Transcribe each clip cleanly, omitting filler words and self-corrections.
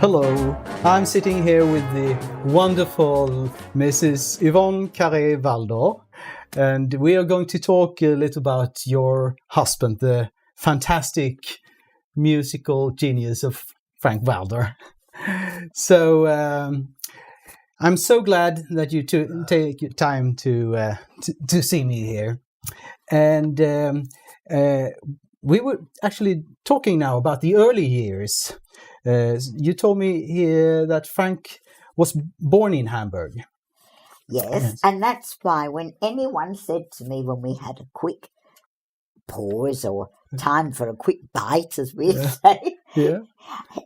Hello, I'm sitting here with the wonderful Mrs. Yvonne Carré Valdor, and we are going to talk a little about your husband, the fantastic musical genius of Frank Valdor. So I'm so glad that you take your time to see me here, and we were actually talking now about the early years. You told me here that Frank was born in Hamburg. Yes, and that's why when anyone said to me when we had a quick pause or time for a quick bite, as we'd say,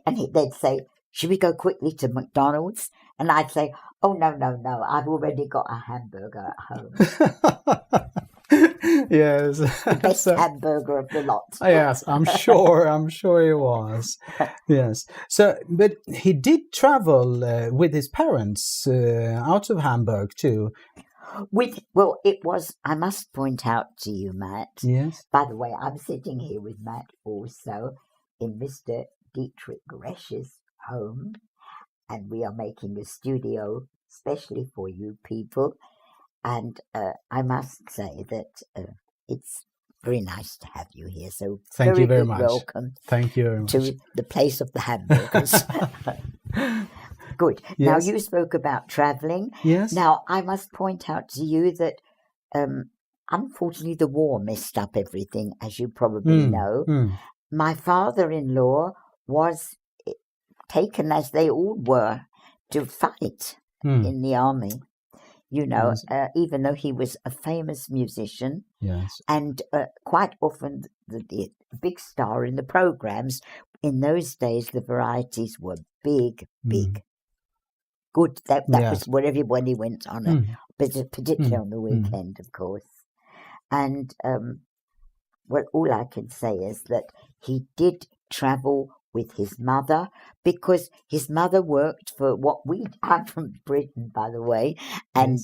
and they'd say, should we go quickly to McDonald's? And I'd say, oh, no, I've already got a hamburger at home. Yes. The best hamburger of the lot. Yes, I'm sure he was. Yes. So, but he did travel with his parents out of Hamburg too. It was, I must point out to you, Matt. Yes. By the way, I'm sitting here with Matt also in Mr. Dietrich Resch's home, and we are making a studio specially for you people. And I must say that it's very nice to have you here. So thank you very much. Welcome. Thank you very much. To the place of the hamburgers. Good. Yes. Now you spoke about travelling. Yes. Now I must point out to you that unfortunately the war messed up everything, as you probably know. My father-in-law was taken, as they all were, to fight in the army. You know, yes. Even though he was a famous musician, yes, and quite often the big star in the programs, in those days the varieties were big, good. That was where everybody went on, particularly on the weekend, of course. And all I can say is that he did travel with his mother, because his mother worked for I'm from Britain, by the way, and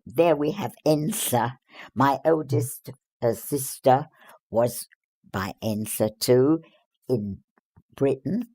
there we have Ensa. My eldest sister was by Ensa too in Britain,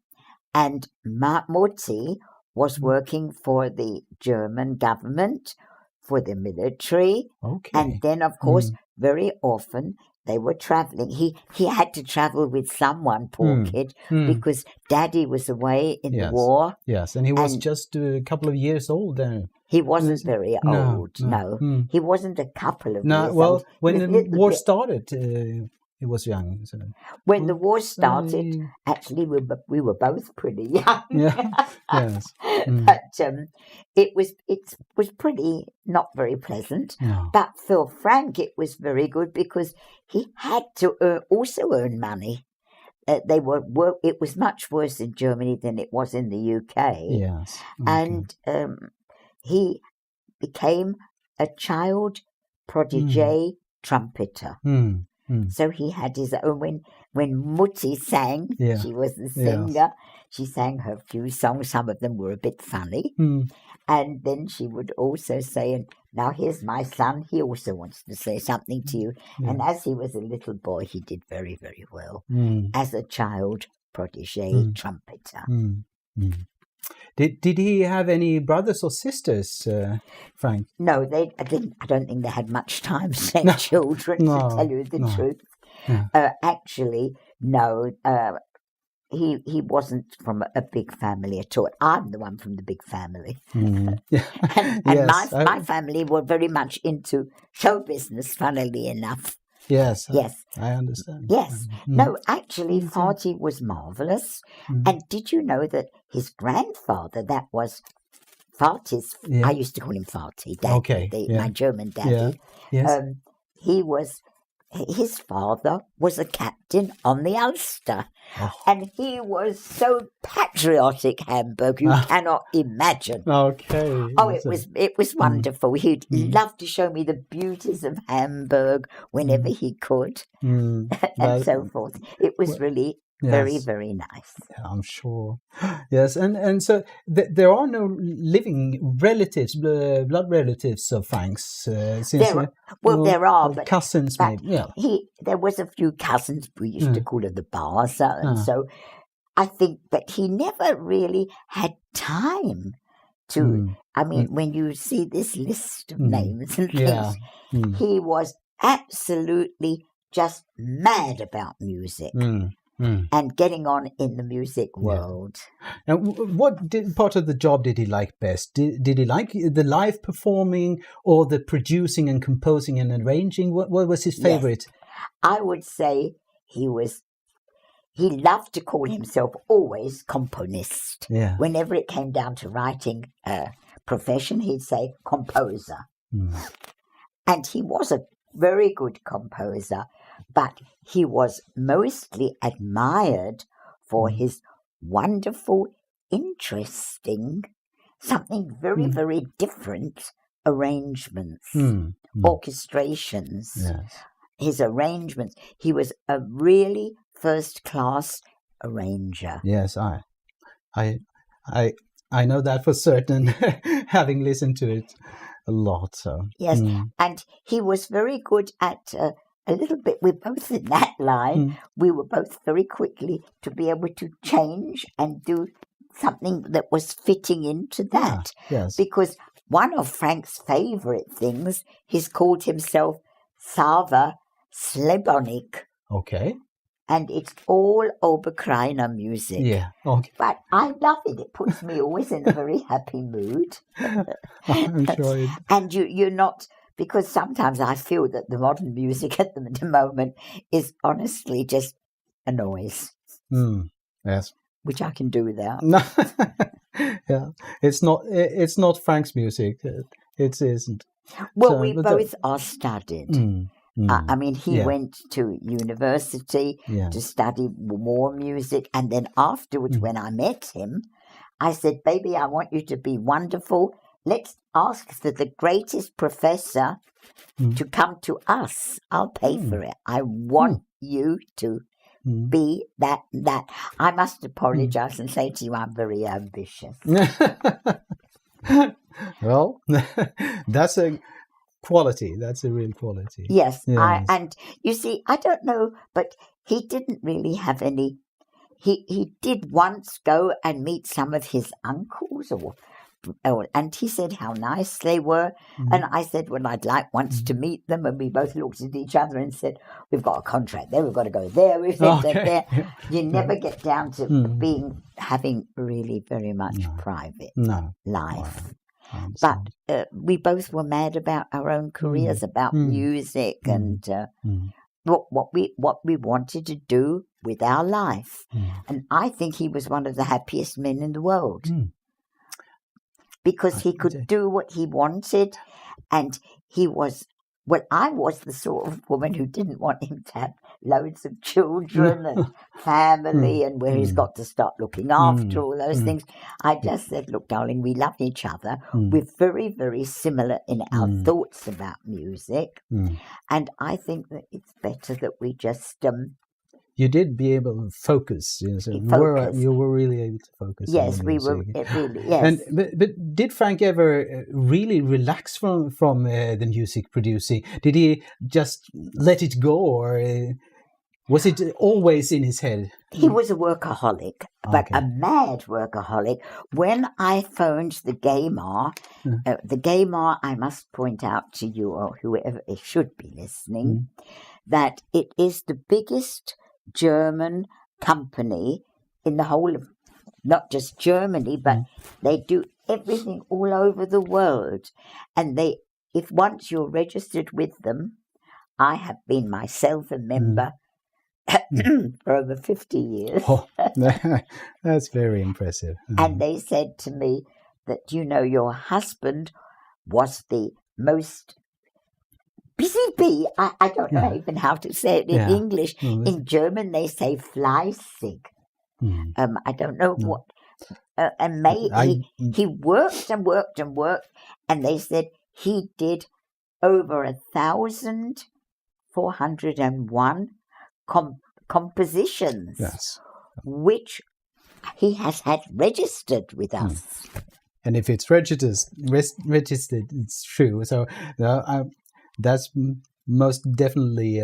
and Mutti was working for the German government, for the military, and then of course very often they were travelling. He had to travel with someone, poor kid, because Daddy was away in the war. Yes, and he was just a couple of years old then. He wasn't very old, no. He wasn't a couple of years old. When the war started, he was young. So. When the war started, actually we were both pretty young. Yes. But it was pretty not very pleasant. No. But for Frank, it was very good because he had to also earn money. It was much worse in Germany than it was in the UK. Yes. And he became a child prodigy trumpeter. So he had his own. When Mutti sang, she was the singer. She sang her few songs. Some of them were a bit funny. And then she would also say, and now here's my son. He also wants to say something to you. And as he was a little boy, he did very, very well as a child prodigy trumpeter. Did he have any brothers or sisters, Frank? No, I don't think they had much time to have children, to tell you the truth. Yeah. Actually, no. He wasn't from a big family at all. I'm the one from the big family. And my family were very much into show business, funnily enough. Yes, I understand. Yes. No, actually, Fati was marvellous. And did you know that his grandfather, that was Fati's, I used to call him Fati, Daddy, my German daddy. His father was a captain on the Ulster. And he was so patriotic, Hamburg, you cannot imagine. Okay. Oh, it was wonderful. He'd love to show me the beauties of Hamburg whenever he could, and so forth. It was really very, very nice. Yeah, I'm sure. Yes, and so there are no living relatives, blood relatives of Frank's. There are, but cousins, maybe. Yeah. There was a few cousins. We used to call it the Barza, and so I think that he never really had time to. I mean, when you see this list of names and things, he was absolutely just mad about music and getting on in the music world. And what part of the job did he like best? Did he like the live performing or the producing and composing and arranging? What was his favorite? Yes. I would say he loved to call himself always componist. Yeah. Whenever it came down to writing a profession, he'd say composer. And he was a very good composer, but he was mostly admired for his wonderful, interesting, something very, very different arrangements, orchestrations. Yes. His arrangements. He was a really first-class arranger. Yes, I know that for certain, having listened to it a lot. So yes, and he was very good at a little bit. We're both in that line. We were both very quickly to be able to change and do something that was fitting into that. Yes, because one of Frank's favourite things, he's called himself Sava Slebonik. Okay. And it's all Oberkreiner music. Yeah, okay. But I love it. It puts me always in a very happy mood. I'm sure. And you're not, because sometimes I feel that the modern music at the moment is honestly just a noise. Yes. Which I can do without. No. Yeah, it's not Frank's music. It isn't. Well, so, we both are studied. I mean, he went to university to study more music. And then afterwards, when I met him, I said, baby, I want you to be wonderful. Let's ask for the greatest professor to come to us. I'll pay for it. I want you to be that. I must apologize and say to you, I'm very ambitious. Well, that's a quality. That's a real quality. Yes. And you see, I don't know, but he didn't really have any. He did once go and meet some of his uncles, and he said how nice they were. And I said, well, I'd like once to meet them. And we both looked at each other and said, we've got a contract there. We've got to go there. We've got to go there. You never get down to having really very much private life. But we both were mad about our own careers, about music, and what we wanted to do with our life. And I think he was one of the happiest men in the world because he could do what he wanted, and he was. Well, I was the sort of woman who didn't want him to have loads of children and family and where he's got to start looking after all those things. I just said, look, darling, we love each other. We're very, very similar in our thoughts about music. And I think that it's better that we just... you did be able to focus. You were really able to focus. Yes, we were. Really, yes. But did Frank ever really relax from the music producing? Did he just let it go, or was it always in his head? He was a workaholic, but a mad workaholic. When I phoned the GEMA, I must point out to you, or whoever should be listening, that it is the biggest German company in the whole of not just Germany, but they do everything all over the world. And if once you're registered with them, I have been myself a member for over 50 years. Oh, that's very impressive. And they said to me that, your husband was the most busy bee. I don't know even how to say it in English. In German, they say fleißig. I don't know what. And he worked and worked and worked, and they said he did over 1,401 compositions, which he has had registered with us. And if it's registered, it's true. So that's most definitely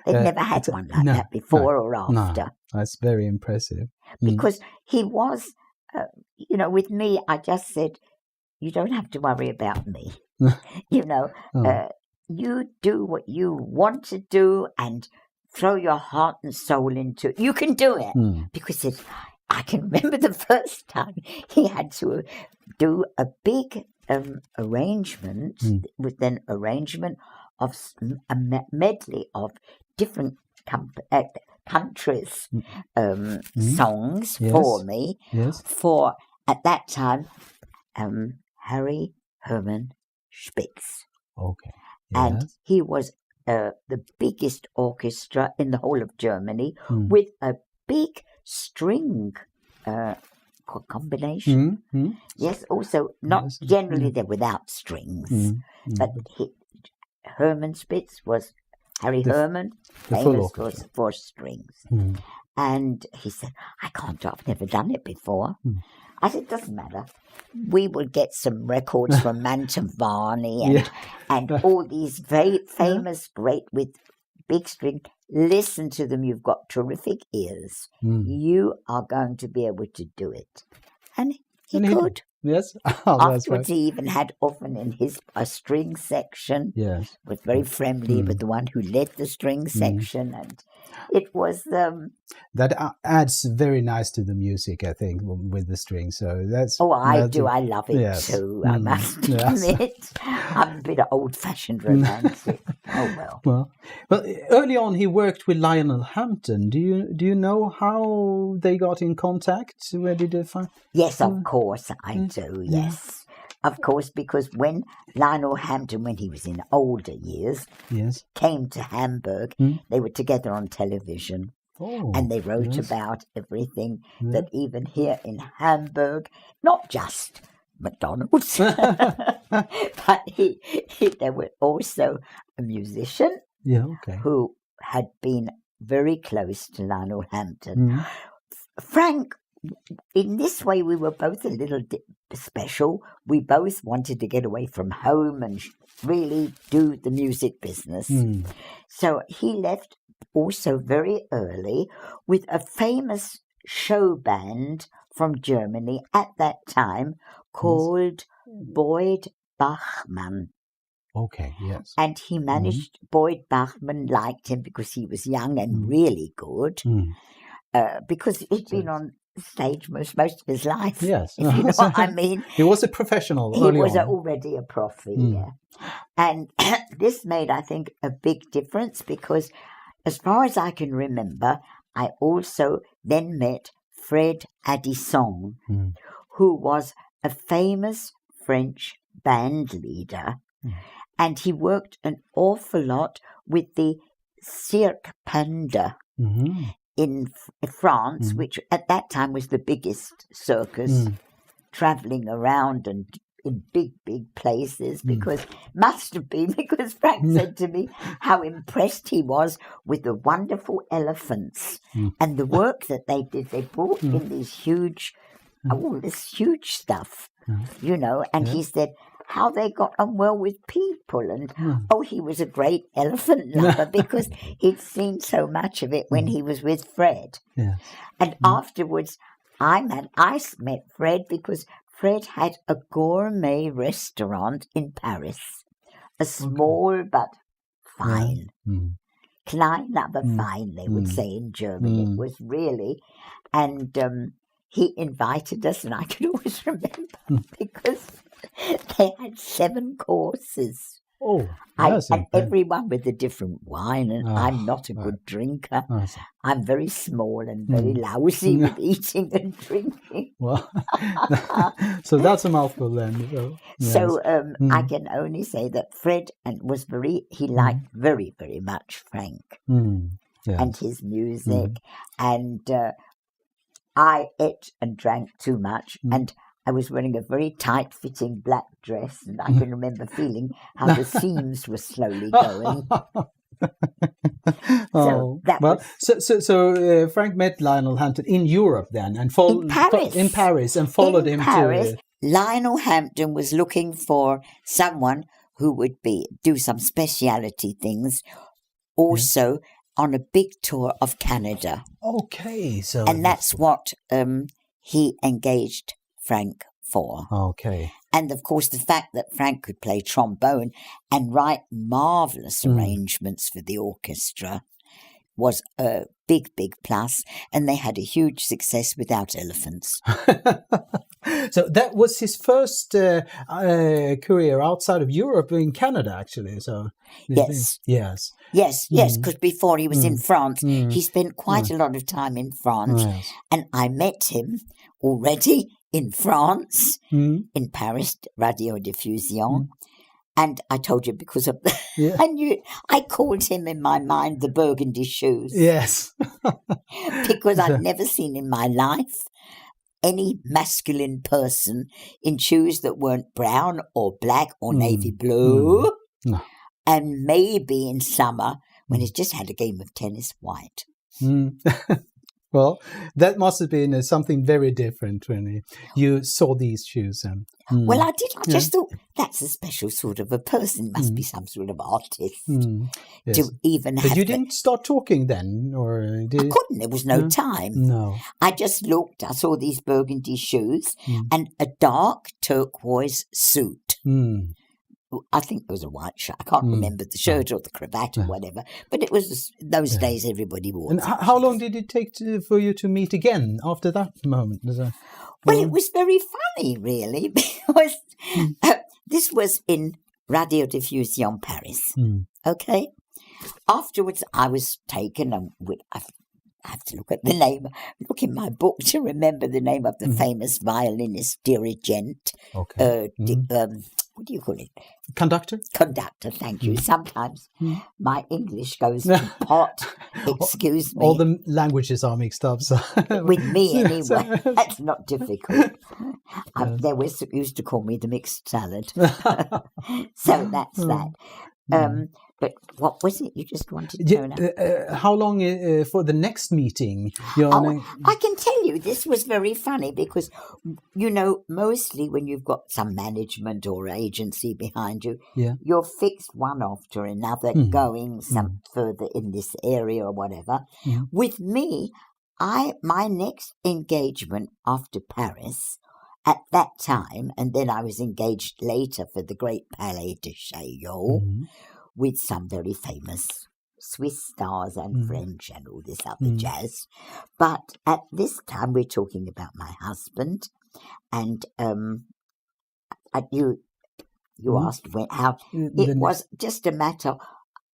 They'd never had one like that before or after. No, that's very impressive. Because he was, with me, I just said, you don't have to worry about me. You do what you want to do and throw your heart and soul into it. You can do it. Because I can remember the first time he had to do a big arrangement, with an arrangement of a medley of different countries' songs for me. Yes. For, at that time, Harry Hermann Spitz. Okay. Yes. And he was the biggest orchestra in the whole of Germany with a big string combination. Yes, also not generally they're without strings, but Hermann Spitz was Harry Hermann, famous for strings. And he said, I can't do it, I've never done it before. I said, doesn't matter. We will get some records from Mantovani and all these famous great with big string. Listen to them. You've got terrific ears. You are going to be able to do it. And he could. Yes. Afterwards, he even had often in a string section. Yes. Was very friendly with the one who led the string section, and it was that adds very nice to the music, I think, with the string. So that's I do. I love it too. I must admit, I'm a bit old-fashioned romantic. Well, early on he worked with Lionel Hampton. Do you know how they got in contact? Where did they find? Yes, of course I do. Yes, of course, because when Lionel Hampton, when he was in older years, came to Hamburg, they were together on television. And they wrote about everything that even here in Hamburg, not just McDonald's, but there was also a musician who had been very close to Lionel Hampton. Frank, in this way, we were both a little special. We both wanted to get away from home and really do the music business. So he left also very early with a famous show band from Germany at that time called Boyd Bachmann. Okay, yes. And he managed, Boyd Bachmann liked him because he was young and really good, because he'd been on stage most of his life. Yes. If you know what I mean. He was a professional He early was on. already a profi, yeah. And this made, I think, a big difference because as far as I can remember, I also then met Fred Addison, who was a famous French band leader. And he worked an awful lot with the Cirque Panda in France, which at that time was the biggest circus, traveling around and in big places, because must have been because Frank said to me how impressed he was with the wonderful elephants and the work that they did. They brought in these huge, all this huge stuff, and he said how they got on well with people, and he was a great elephant lover because he'd seen so much of it when he was with Fred. And afterwards I met Fred because Fred had a gourmet restaurant in Paris, a small but fine, klein aber fein, they would say in German. It was really, and he invited us, and I can always remember because they had 7 courses. And everyone with a different wine, and I'm not a good drinker. I'm very small and very lousy with eating and drinking. Well, so that's a mouthful then. So I can only say that Fred he liked very, very much Frank and his music. And I ate and drank too much, and I was wearing a very tight-fitting black dress, and I can remember feeling how the seams were slowly going. So Frank met Lionel Hampton in Europe then, and in Paris, and followed him to. Lionel Hampton was looking for someone who would do some speciality things, also on a big tour of Canada. Okay, so... And that's what he engaged Frank for. Okay. And, of course, the fact that Frank could play trombone and write marvellous arrangements for the orchestra was a big, big plus. And they had a huge success without elephants. So that was his first career outside of Europe, in Canada, actually. So yes. Yes. Yes, yes, because before he was in France, he spent quite a lot of time in France. Yes. And I met him already in France, in Paris, Radiodiffusion. And I told you because of I called him in my mind the burgundy shoes. Yes. Because I'd never seen in my life any masculine person in shoes that weren't brown or black or navy blue. No. And maybe in summer, when he's just had a game of tennis, white. Well, that must have been something very different when you saw these shoes. Well, I did. I just thought that's a special sort of a person. Must be some sort of artist Yes. to even have. But you didn't start talking then, or did I couldn't. There was no time. No. I just looked. I saw these burgundy shoes and a dark turquoise suit. I think it was a white shirt. I can't remember the shirt or the cravat or whatever. But it was those days everybody wore. And how long did it take for you to meet again after that moment? Well, it was very funny, really, because this was in Radiodiffusion Paris. Okay? Afterwards, I was taken, and I have to look at the name, look in my book to remember the name of the famous violinist, dirigent. Okay. What do you call it? Conductor? Conductor, thank you. Sometimes my English goes to pot. Excuse me. All the languages are mixed up. So. With me, anyway. That's not difficult. They used to call me the mixed salad. So that's that. But what was it you just wanted to know? How long for the next meeting? I can tell you, this was very funny because, mostly when you've got some management or agency behind you, you're fixed one after another going some further in this area or whatever. With me, my next engagement after Paris at that time, and then I was engaged later for the great Palais de Chaillot, with some very famous Swiss stars and French and all this other jazz. But at this time, we're talking about my husband. And you asked how it was just a matter,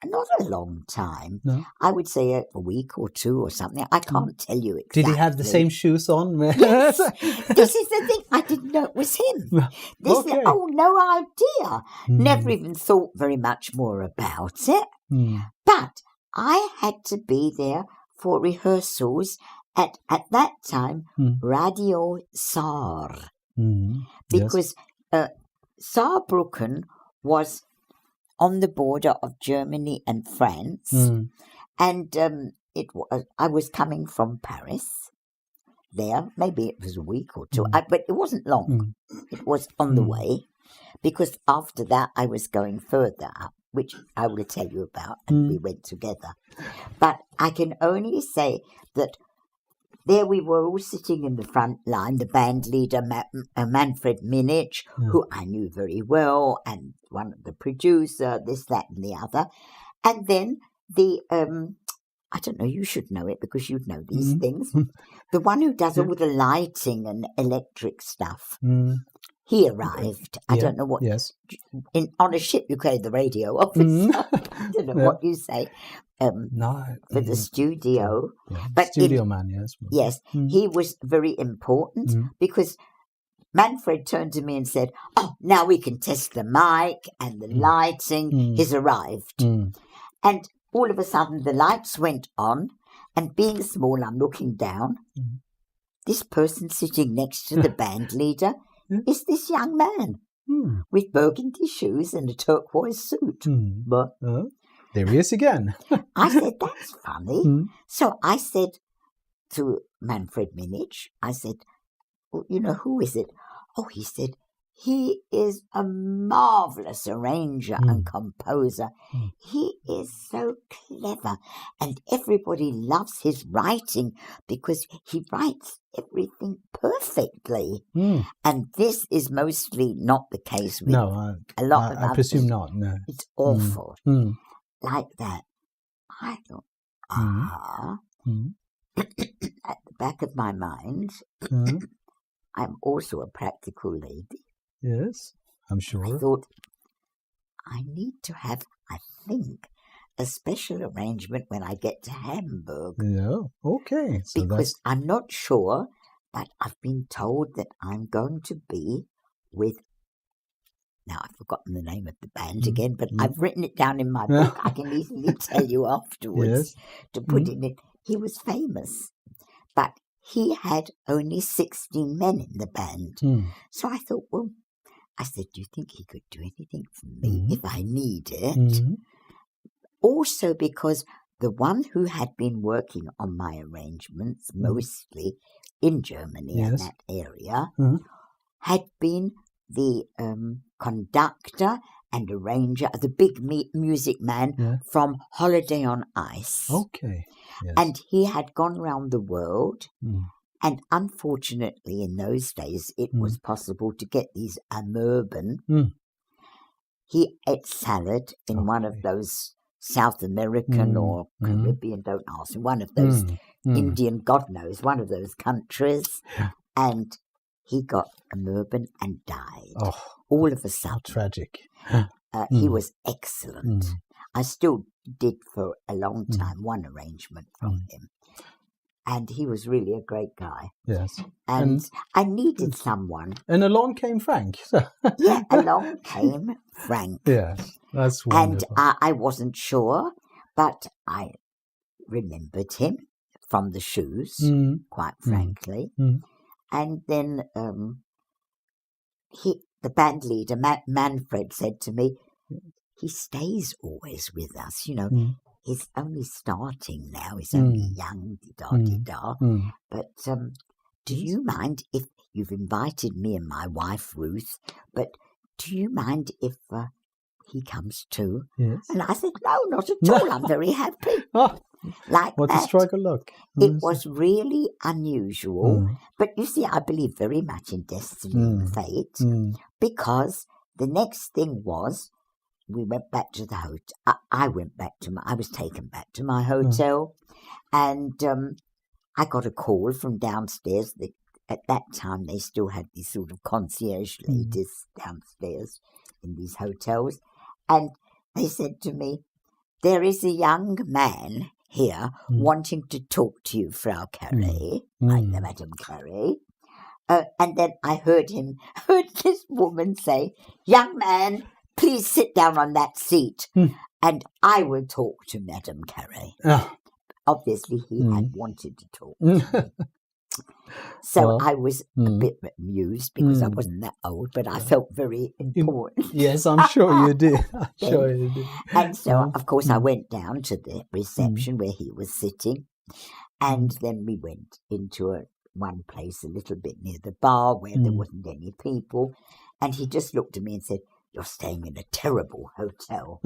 not a long time. No. I would say a week or two or something. I can't tell you exactly. Did he have the same shoes on? Yes. This is the thing. I didn't know it was him. No idea. Never even thought very much more about it. But I had to be there for rehearsals at that time, Radio Saar. Because Saarbrücken was on the border of Germany and France. And I was coming from Paris there. Maybe it was a week or two, but it wasn't long. It was on the way, because after that I was going further up, which I will tell you about, and we went together. But I can only say that there we were all sitting in the front line, the band leader, Manfred Minich, who I knew very well, and one of the producer, this, that, and the other. And then the, I don't know, you should know it because you'd know these things. The one who does all the lighting and electric stuff. He arrived. I don't know what. Yes. On a ship, you call the radio officer. I don't know what you say. For the studio. But studio man, yes. Yes. He was very important because Manfred turned to me and said, now we can test the mic and the lighting. He's arrived. And all of a sudden the lights went on, and being small, I'm looking down. This person sitting next to the band leader is this young man with burgundy shoes and a turquoise suit. But there he is again. I said, that's funny. So I said to Manfred Minich, I said, well, who is it? Oh, he said, He is a marvellous arranger and composer. He is so clever, and everybody loves his writing because he writes everything perfectly. And this is mostly not the case with a lot of others. I presume not, no. It's awful. Like that. I thought, at the back of my mind, I'm also a practical lady. Yes, I'm sure. I thought, I need to have, I think, a special arrangement when I get to Hamburg. Yeah, okay. So because I'm not sure, but I've been told that I'm going to be with, now I've forgotten the name of the band again, but I've written it down in my book. I can easily tell you afterwards to put it in. He was famous, but he had only 16 men in the band. So I thought, well, I said, do you think he could do anything for me if I need it? Also because the one who had been working on my arrangements, mostly in Germany and that area, had been the conductor and arranger, the big music man from Holiday on Ice. Okay. Yes. And he had gone around the world. And unfortunately, in those days, it was possible to get these amöben. He ate salad in one of those South American or Caribbean, don't ask, one of those Indian, God knows, one of those countries. And he got amöben and died all of a sudden. Tragic. He was excellent. I still did for a long time one arrangement from him. And he was really a great guy. Yes. And I needed someone. And along came Frank. Yeah, along came Frank. Yes, that's wonderful. And I wasn't sure, but I remembered him from the shoes, quite frankly. And then the band leader, Manfred, said to me, he stays always with us, you know. He's only starting now. He's only young, But do you mind if you've invited me and my wife, Ruth, but do you mind if he comes too? Yes. And I said, no, not at all. I'm very happy. Like what that. A stroke of luck. It was really unusual. But you see, I believe very much in destiny and fate because the next thing was, we went back to the hotel. I was taken back to my hotel, and I got a call from downstairs. At that time, they still had these sort of concierge ladies downstairs in these hotels, and they said to me, "There is a young man here wanting to talk to you, Frau Carré, like the Madame Carré." And then I heard this woman say, "Young man, please sit down on that seat, and I will talk to Madame Carré." Obviously, he had wanted to talk to me. So I was a bit amused because I wasn't that old, but I felt very important. Yes, I'm sure you did. And so, of course, I went down to the reception where he was sitting, and then we went into one place a little bit near the bar where there wasn't any people, and he just looked at me and said, "You're staying in a terrible hotel."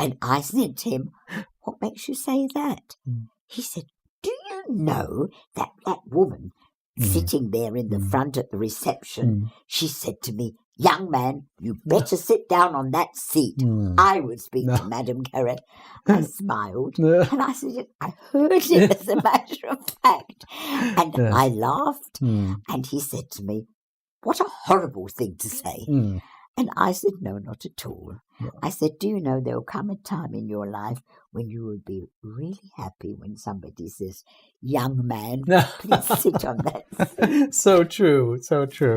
And I said to him, "What makes you say that?" He said, "Do you know that woman sitting there in the front at the reception, she said to me, 'Young man, you better sit down on that seat. I will speak to Madame Carré.'" I smiled and I said, "I heard it as a matter of fact." And I laughed and he said to me, "What a horrible thing to say." And I said, "No, not at all." I said, "Do you know there will come a time in your life when you will be really happy when somebody says, 'Young man, please sit on that seat.'" So true,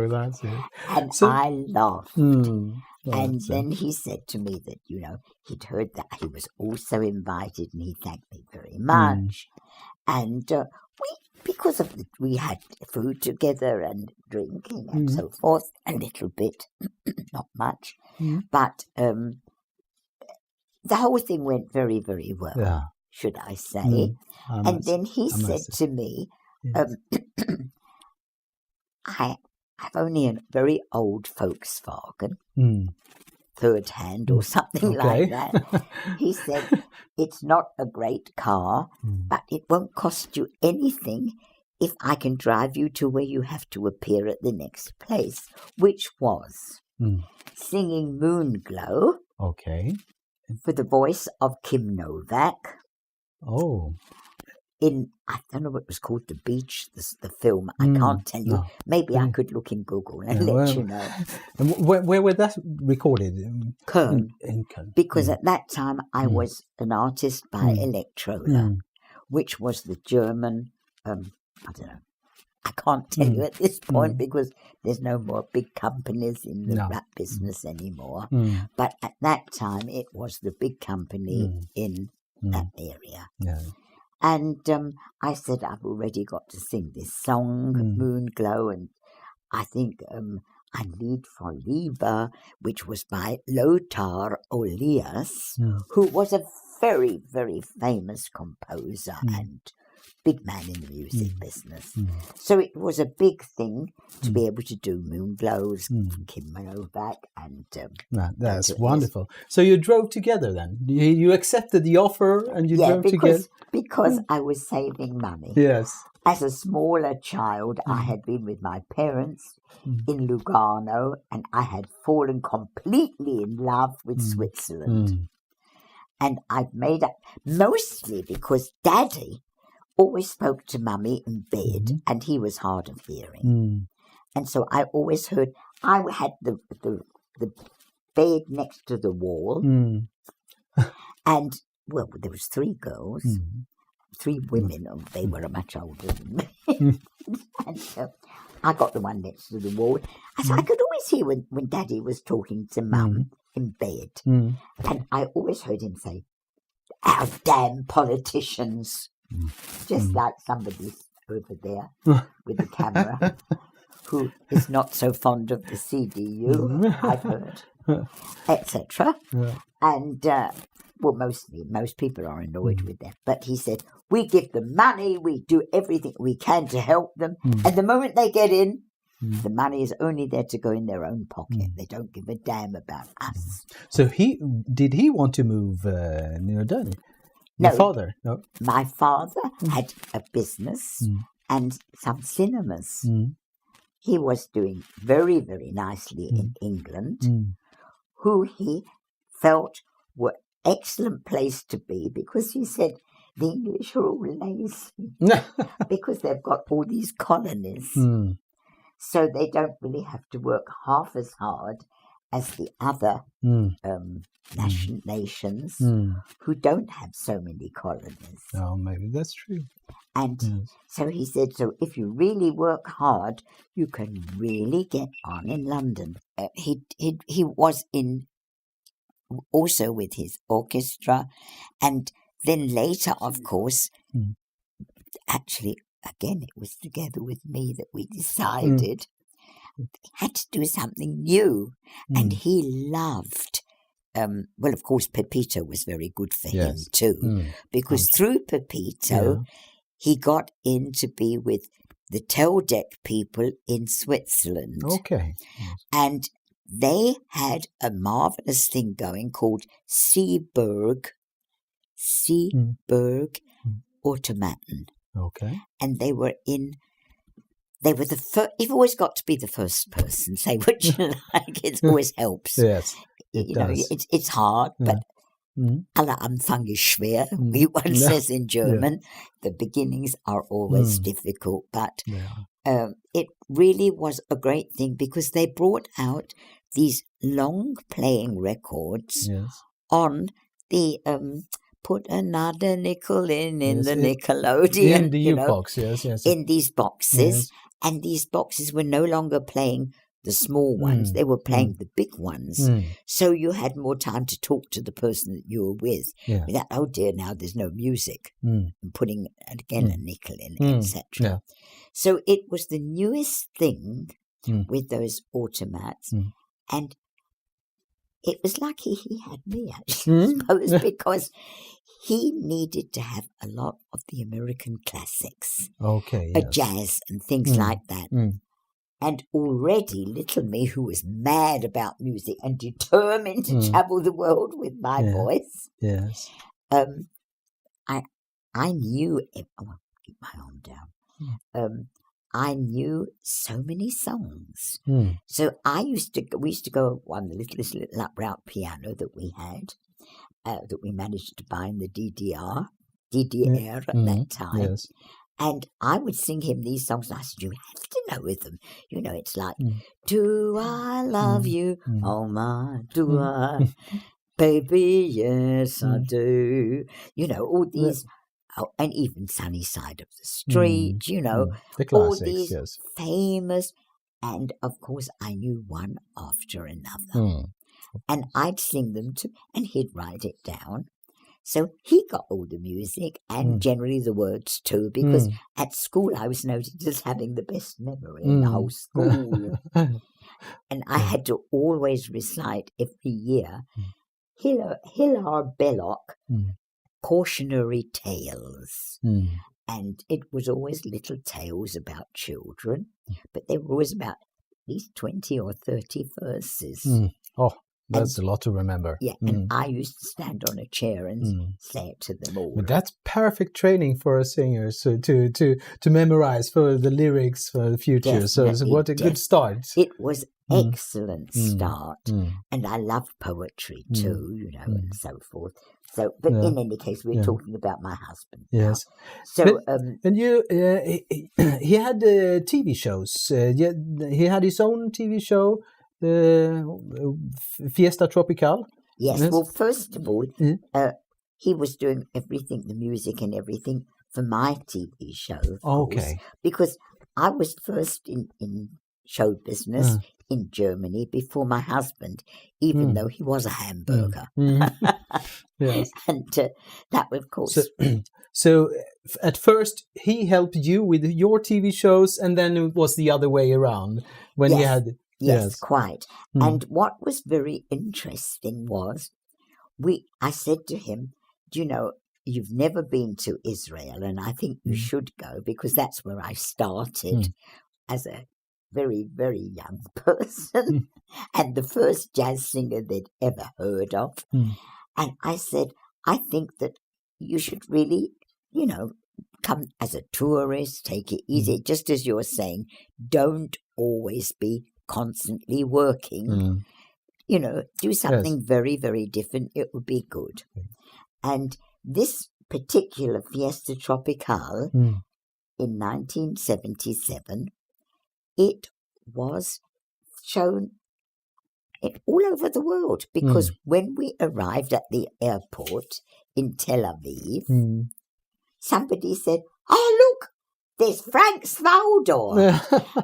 that's it. And I laughed. And then he said to me that, you know, he'd heard that he was also invited and he thanked me very much. And we had food together and drinking and so forth, a little bit, not much. But the whole thing went very, very well, should I say. And then he said to me, I I've only a very old Volkswagen, third hand or something like that. He said, it's not a great car, but it won't cost you anything if I can drive you to where you have to appear at the next place, which was singing Moonglow for the voice of Kim Novak. Oh. In, I don't know what it was called, The Beach, the film. I can't tell you. No. Maybe I could look in Google and let you know. And where was that recorded? Köln. In Köln. Because at that time I was an artist by Electrola, which was the German, I don't know, I can't tell you at this point because there's no more big companies in the rap business anymore. But at that time it was the big company in that area. Yeah. And I said, I've already got to sing this song, Moonglow, and I think Ein Lied für Liebe, which was by Lothar Olias, who was a very, very famous composer and big man in the music business. So it was a big thing to be able to do Moonglows, Kim Novak, and that's wonderful. So you drove together then? You accepted the offer and you drove together? Because I was saving money. Yes. As a smaller child, I had been with my parents in Lugano, and I had fallen completely in love with Switzerland. And I'd made up, mostly because Daddy always spoke to Mummy in bed, and he was hard of hearing. And so I always heard, I had the bed next to the wall, and, well, there was 3 girls, 3 women, they were much older than me. And so I got the one next to the wall. So I could always hear when Daddy was talking to Mum in bed. And I always heard him say, "Our damn politicians." Just like somebody over there with the camera who is not so fond of the CDU, I've heard, etc. And, well, most people are annoyed with them. But he said, we give them money, we do everything we can to help them. And the moment they get in, the money is only there to go in their own pocket. They don't give a damn about us. So did he want to move near Daddy? Your father? No. My father had a business and some cinemas. He was doing very, very nicely in England, who he felt were excellent place to be because he said the English are all lazy because they've got all these colonies. So they don't really have to work half as hard as the other nations who don't have so many colonies. Oh, maybe that's true. And so he said, so if you really work hard, you can really get on in London. He was in also with his orchestra, and then later, of course, actually, again, it was together with me that we decided had to do something new, and he loved. Well, of course, Pepito was very good for him too, because through Pepito, he got in to be with the Teldec people in Switzerland. Okay, and they had a marvelous thing going called Seeburg Automaten. Okay, and they were the first. You've always got to be the first person. Say what you like. It always helps. Yes, you know, it's hard, but aller Anfang ist schwer. One says in German. The beginnings are always difficult, but it really was a great thing because they brought out these long playing records on the put another nickel in the Nickelodeon. In the U-box, yes. In these boxes. And these boxes were no longer playing the small ones. They were playing the big ones. So you had more time to talk to the person that you were with. Without, oh dear, now there's no music. And putting, again, a nickel in, etc. So it was the newest thing with those automats. And it was lucky he had me, actually, I suppose, because he needed to have a lot of the American classics, jazz and things like that. And already little me, who was mad about music and determined to travel the world with my voice, I knew, keep my arm down, I knew so many songs. So we used to go on the little upright piano that we had, that we managed to buy in the DDR at that time. Yes. And I would sing him these songs, and I said, you have to know them. You know, it's like, do I love you? Oh my, do I? Baby, yes, I do. You know, all these, and even Sunny Side of the Street, you know, the classics, all these famous, and of course I knew one after another. And I'd sing them too, and he'd write it down. So he got all the music and generally the words too, because at school I was noted as having the best memory in the whole school. And I had to always recite every year, Hilar Belloc, cautionary tales. And it was always little tales about children, but they were always about at least 20 or 30 verses. Oh, that's a lot to remember. Yeah, and I used to stand on a chair and say it to them all. But that's perfect training for a singer, so to memorize for the lyrics for the future. So what a good start. It was excellent start. And I love poetry too, you know, and so forth. So, but in any case, we're talking about my husband. Yes. Now. So, and you, he had TV shows. He had his own TV show. Fiesta Tropical. Yes, well, first of all, he was doing everything, the music and everything, for my TV show, of course, because I was first in show business in Germany before my husband, even though he was a Hamburger. Yes. And that, of course... So at first he helped you with your TV shows, and then it was the other way around when he had... Yes, quite. And what was very interesting was, I said to him, do you know, you've never been to Israel, and I think you should go, because that's where I started as a very, very young person, and the first jazz singer they'd ever heard of. And I said, I think that you should really, you know, come as a tourist, take it easy, just as you're saying, don't always be constantly working, you know, do something very, very different. It would be good. And this particular Fiesta Tropical in 1977, it was shown all over the world, because when we arrived at the airport in Tel Aviv, somebody said, oh, look, there's Frank's Valdor.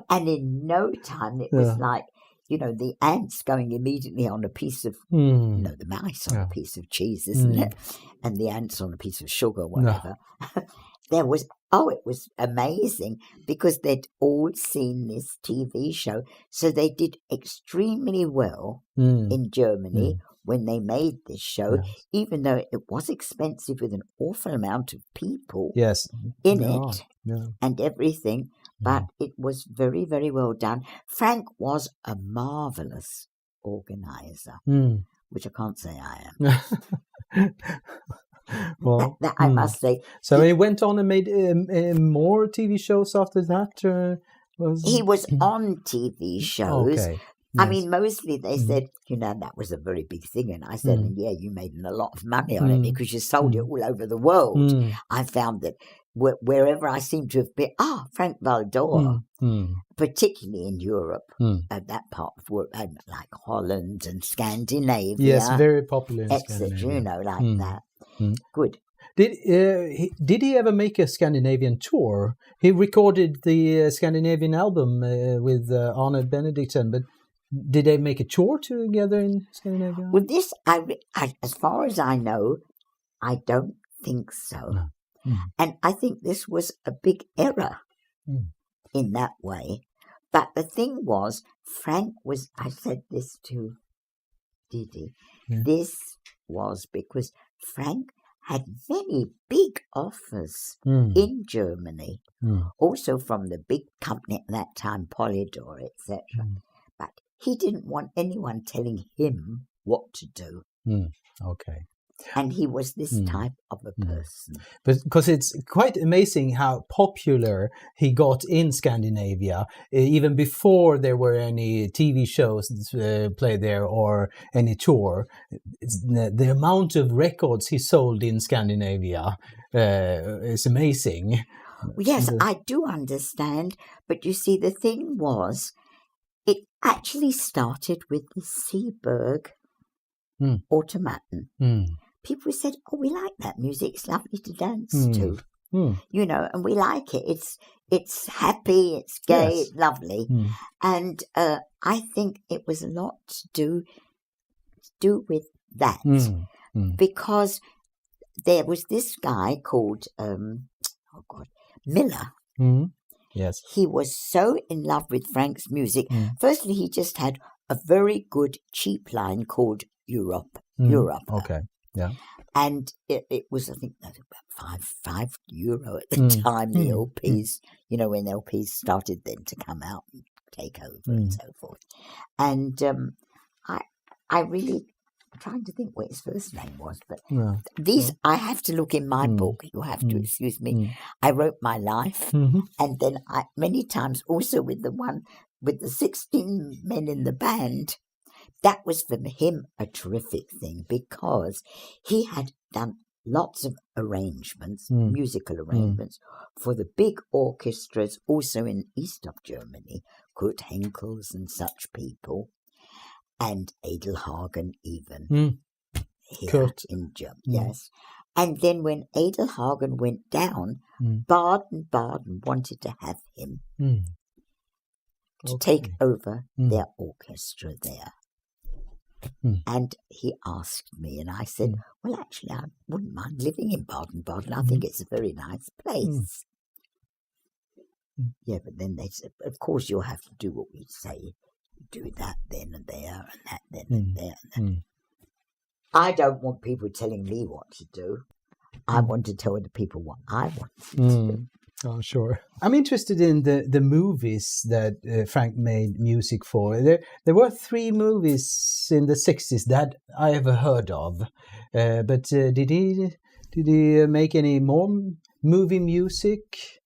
And in no time, it was like, you know, the ants going immediately on a piece of, you know, the mice on a piece of cheese, isn't it? And the ants on a piece of sugar, whatever. There was, it was amazing, because they'd all seen this TV show. So they did extremely well in Germany when they made this show, even though it was expensive with an awful amount of people in it and everything. But it was very, very well done. Frank was a marvellous organizer, which I can't say I am. Well, that I must say. So he went on and made more TV shows after that? He was on TV shows. Okay. I mean, mostly they said, you know, that was a very big thing. And I said, and yeah, you made a lot of money on it because you sold it all over the world. I found that wherever I seemed to have been, Frank Valdor, particularly in Europe, that part of work, like Holland and Scandinavia. Yes, very popular in Etc., you know, like that. Good. Did he ever make a Scandinavian tour? He recorded the Scandinavian album with Arne Benediktsson, but did they make a tour together in Scandinavia? Well, this, I, as far as I know, I don't think so. No. And I think this was a big error in that way. But the thing was, Frank was, I said this to Didi, this was because Frank had many big offers in Germany, also from the big company at that time, Polydor, etc. But he didn't want anyone telling him what to do. Okay. And he was this type of a person. But because it's quite amazing how popular he got in Scandinavia, even before there were any TV shows played there or any tour. The amount of records he sold in Scandinavia is amazing. Yes, I do understand. But you see, the thing was, it actually started with the Seeberg automaton. People said, "Oh, we like that music. It's lovely to dance to, you know, and we like it. It's happy, it's gay, it's lovely." And I think it was a lot to do with that, because there was this guy called Miller. Yes, he was so in love with Frank's music. Firstly, he just had a very good cheap line called Europe. Okay. Yeah. And it was, I think, about €5 at the time, the LPs, you know, when LPs started then to come out and take over and so forth. And I really, I'm trying to think what his first name was, but these, I have to look in my book, you have to excuse me. I wrote my life, and then many times also with the one, with the 16 men in the band. That was for him a terrific thing, because he had done lots of arrangements, musical arrangements, for the big orchestras also in east of Germany, Kurt Henkel's and such people, and Adelhagen even here in Germany. Yes. And then when Adelhagen went down, Baden-Baden wanted to have him to take over their orchestra there. And he asked me, and I said, "Well, actually, I wouldn't mind living in Baden-Baden. I think it's a very nice place." Yeah, but then they said, "Of course, you'll have to do what we say. Do that then and there, and that then and there." And that. I don't want people telling me what to do. I want to tell the people what I want them to do. Oh, sure. I'm interested in the movies that Frank made music for. There were 3 movies in the 60s that I have heard of. But did he make any more movie music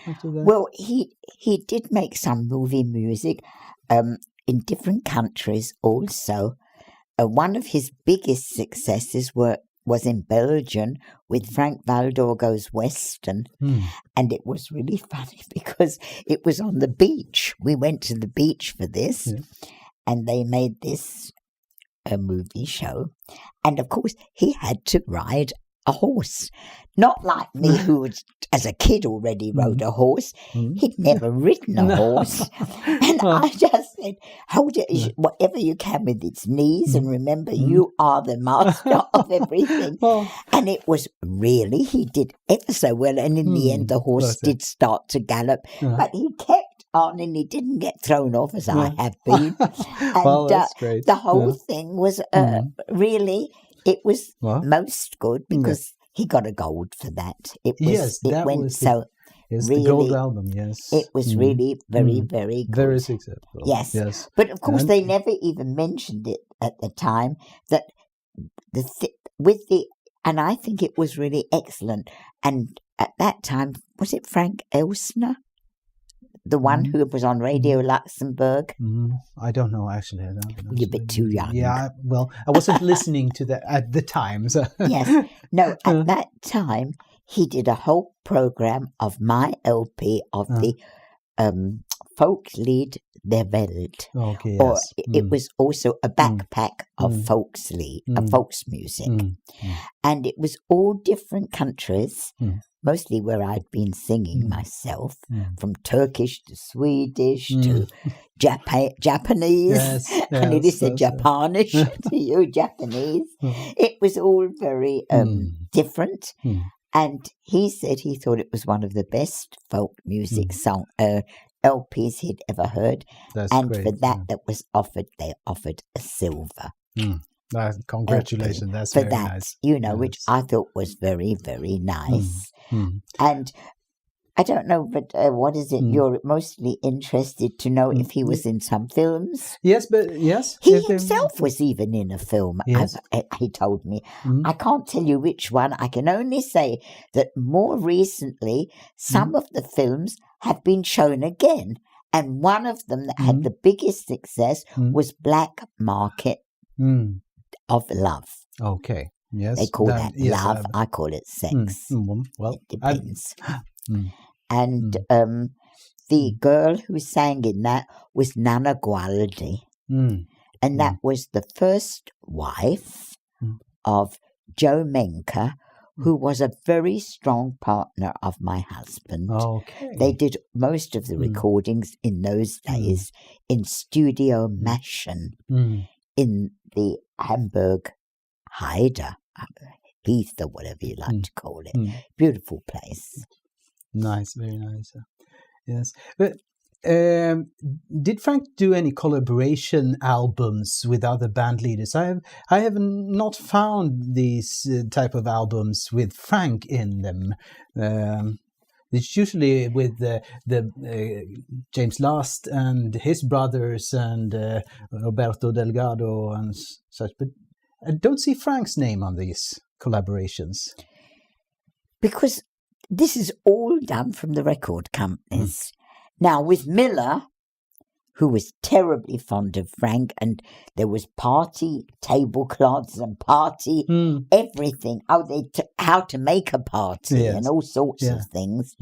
after that? Well, he did make some movie music in different countries also. One of his biggest successes was in Belgium with Frank Valdor Goes Western. And it was really funny because it was on the beach. We went to the beach for this, and they made this movie show. And of course, he had to ride a horse. Not like me, who was, as a kid already rode a horse. He'd never ridden a horse. And I just said, hold it whatever you can with its knees, and remember, you are the master of everything. And it was really, he did ever so well. And in the end, the horse did start to gallop. But he kept on, and he didn't get thrown off as I have been. And that's great. the whole thing was really... It was most good because he got a gold for that. It was, the gold album, yes. It was really very, very good. Very successful. Yes. But of course, they never even mentioned it at the time, that and I think it was really excellent. And at that time, was it Frank Elsner? The one who was on Radio Luxembourg? I don't know, actually. You're a bit too young. Yeah, well, I wasn't listening to that at the time. So. Yes. No, at that time, he did a whole program of my LP of the Volkslied der Welt. Okay, yes. Or it was also a backpack of Volkslied, folks music. And it was all different countries. Mostly where I'd been singing myself, from Turkish to Swedish to Japanese, and it is a Japanish to you, Japanese. It was all very different, and he said he thought it was one of the best folk music LPs he'd ever heard. That's and great. for that was offered, they offered a silver. Congratulations, that's for very that, nice. which I thought was very, very nice. Mm. And I don't know, but what is it? You're mostly interested to know if he was in some films. Yes, but yes. He himself was even in a film, yes. he told me. I can't tell you which one. I can only say that more recently, some of the films have been shown again. And one of them that had the biggest success was Black Market of Love. Okay, yes. They call that love. I call it sex. Well, it depends. And the girl who sang in that was Nana Gualdi. And that was the first wife of Joe Menka, who was a very strong partner of my husband. Okay. They did most of the recordings in those days in Studio Maschen in the Hamburg Heide, Heath or whatever you like to call it. Beautiful place. Nice, very nice. Yes. But did Frank do any collaboration albums with other band leaders? I have not found these type of albums with Frank in them. It's usually with the James Last and his brothers and Roberto Delgado and such. But I don't see Frank's name on these collaborations. Because this is all done from the record companies. Now, with Miller, who was terribly fond of Frank, and there was party tablecloths and party everything, how to make a party and all sorts of things.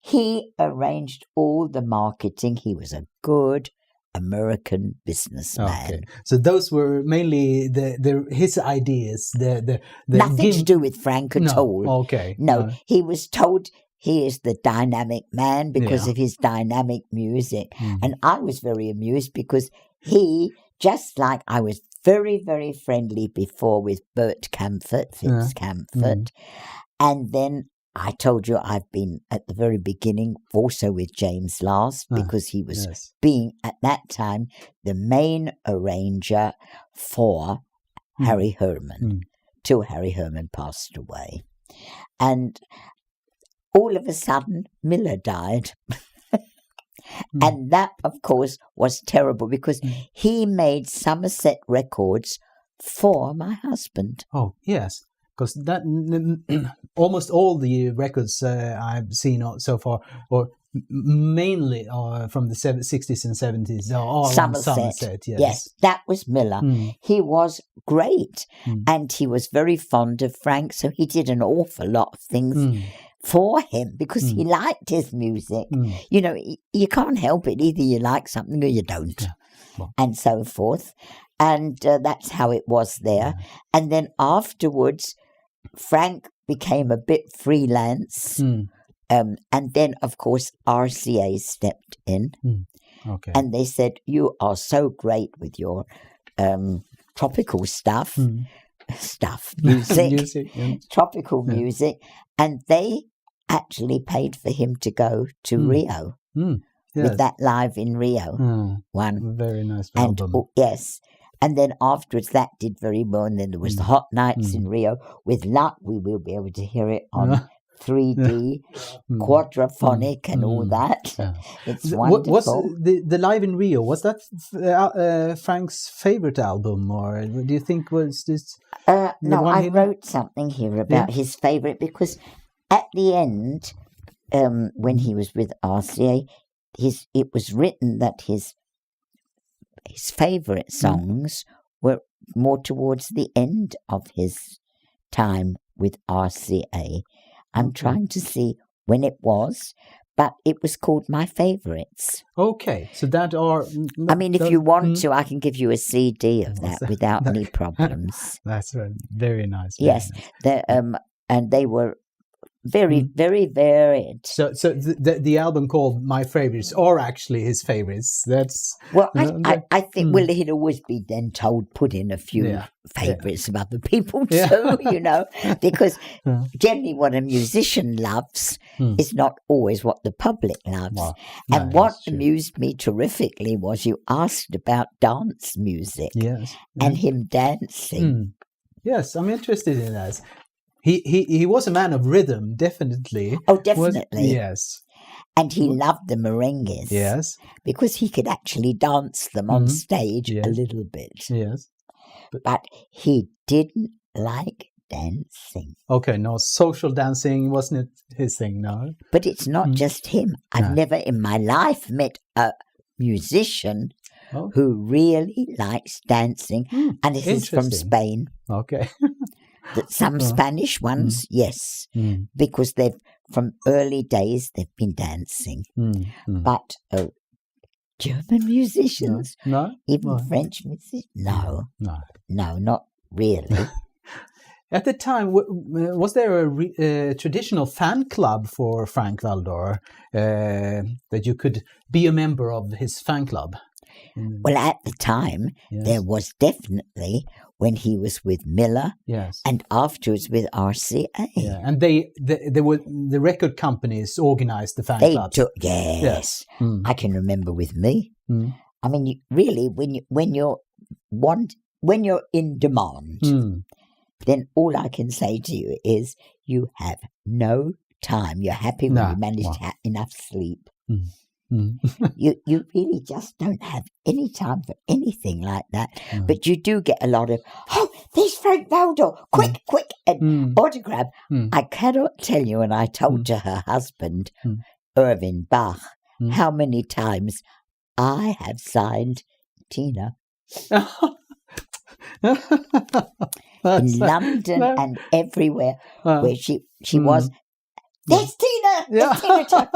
He arranged all the marketing. He was a good American businessman. Okay. So those were mainly his ideas. The nothing to do with Frank at all. Okay. No, he was told he is the dynamic man because of his dynamic music. And I was very amused because he, just like I was very, very friendly before with Bert Camford, Fitz Camford, and then I told you I've been at the very beginning also with James Last because he was being at that time the main arranger for Harry Herman till Harry Herman passed away. And all of a sudden Miller died. And that, of course, was terrible because he made Somerset Records for my husband. Oh, yes. Because that almost all the records I've seen so far, or mainly from the 60s and 70s, are all Somerset. Yes, that was Miller. He was great, and he was very fond of Frank, so he did an awful lot of things for him because he liked his music. You know, you can't help it. Either you like something or you don't, and so forth. And that's how it was there. And then afterwards, Frank became a bit freelance. And then, of course, RCA stepped in. Okay. And they said, you are so great with your tropical stuff, music, tropical music. And they actually paid for him to go to Rio with that Live in Rio one. Very nice album. And, yes. And then afterwards, that did very well. And then there was the Hot Nights in Rio. With luck, we will be able to hear it on 3D, quadraphonic, and all that. It's wonderful. Was the Live in Rio? Was that Frank's favorite album, or do you think was this? No, I wrote something here about his favorite because at the end, when he was with RCA, it was written that his favorite songs were more towards the end of his time with RCA. I'm trying to see when it was, but it was called My Favorites. Okay, so that are... I mean, if you want to, I can give you a CD of that without any problems. That's very nice. Yes, and they were very, very varied. So the album called My Favorites are actually his favorites. That's I think he'd always be then told put in a few favourites of other people too, you know, because generally what a musician loves is not always what the public loves. Well, and what amused me terrifically was you asked about dance music and him dancing. Yes, I'm interested in that. He was a man of rhythm, definitely. Oh, definitely. Yes. And he loved the merengues. Yes. Because he could actually dance them on stage a little bit. Yes. But he didn't like dancing. Okay, no, social dancing wasn't his thing, no? But it's not just him. I've never in my life met a musician who really likes dancing. And this is from Spain. Okay. Some Spanish ones, yes, because they've from early days they've been dancing. But German musicians, even French musicians, no, not really. At the time, was there a traditional fan club for Frank Valdor that you could be a member of his fan club? Well, at the time, there was definitely when he was with Miller, and afterwards with RCA. Yeah, and they were the record companies organized the fan clubs. Yes. I can remember with me. I mean, really, when you're in demand, then all I can say to you is you have no time. You're happy when you manage to have enough sleep. You really just don't have any time for anything like that. But you do get a lot of, there's Frank Valdor, quick, and autograph. I cannot tell you, and I told to her husband, Irving Bach, how many times I have signed Tina. In London and everywhere where she was. There's Tina! There's Tina!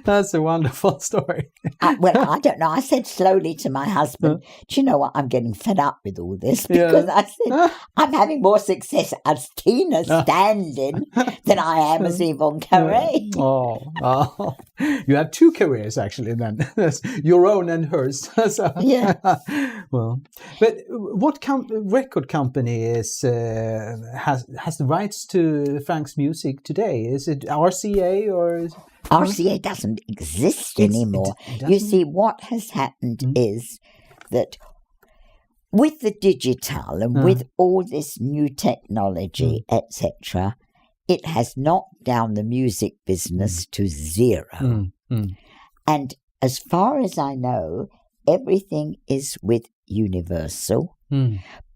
That's a wonderful story. Well, I don't know. I said slowly to my husband, do you know what? I'm getting fed up with all this because I said, I'm having more success as Tina standing than I am as Yvonne Carré. Oh. You have two careers, actually, then. Your own and hers. Well, but what record company has the rights to Frank's music today? Is it RCA or... RCA doesn't exist anymore. You see, what has happened is that with the digital and with all this new technology, etc., it has knocked down the music business to zero. And as far as I know, everything is with Universal.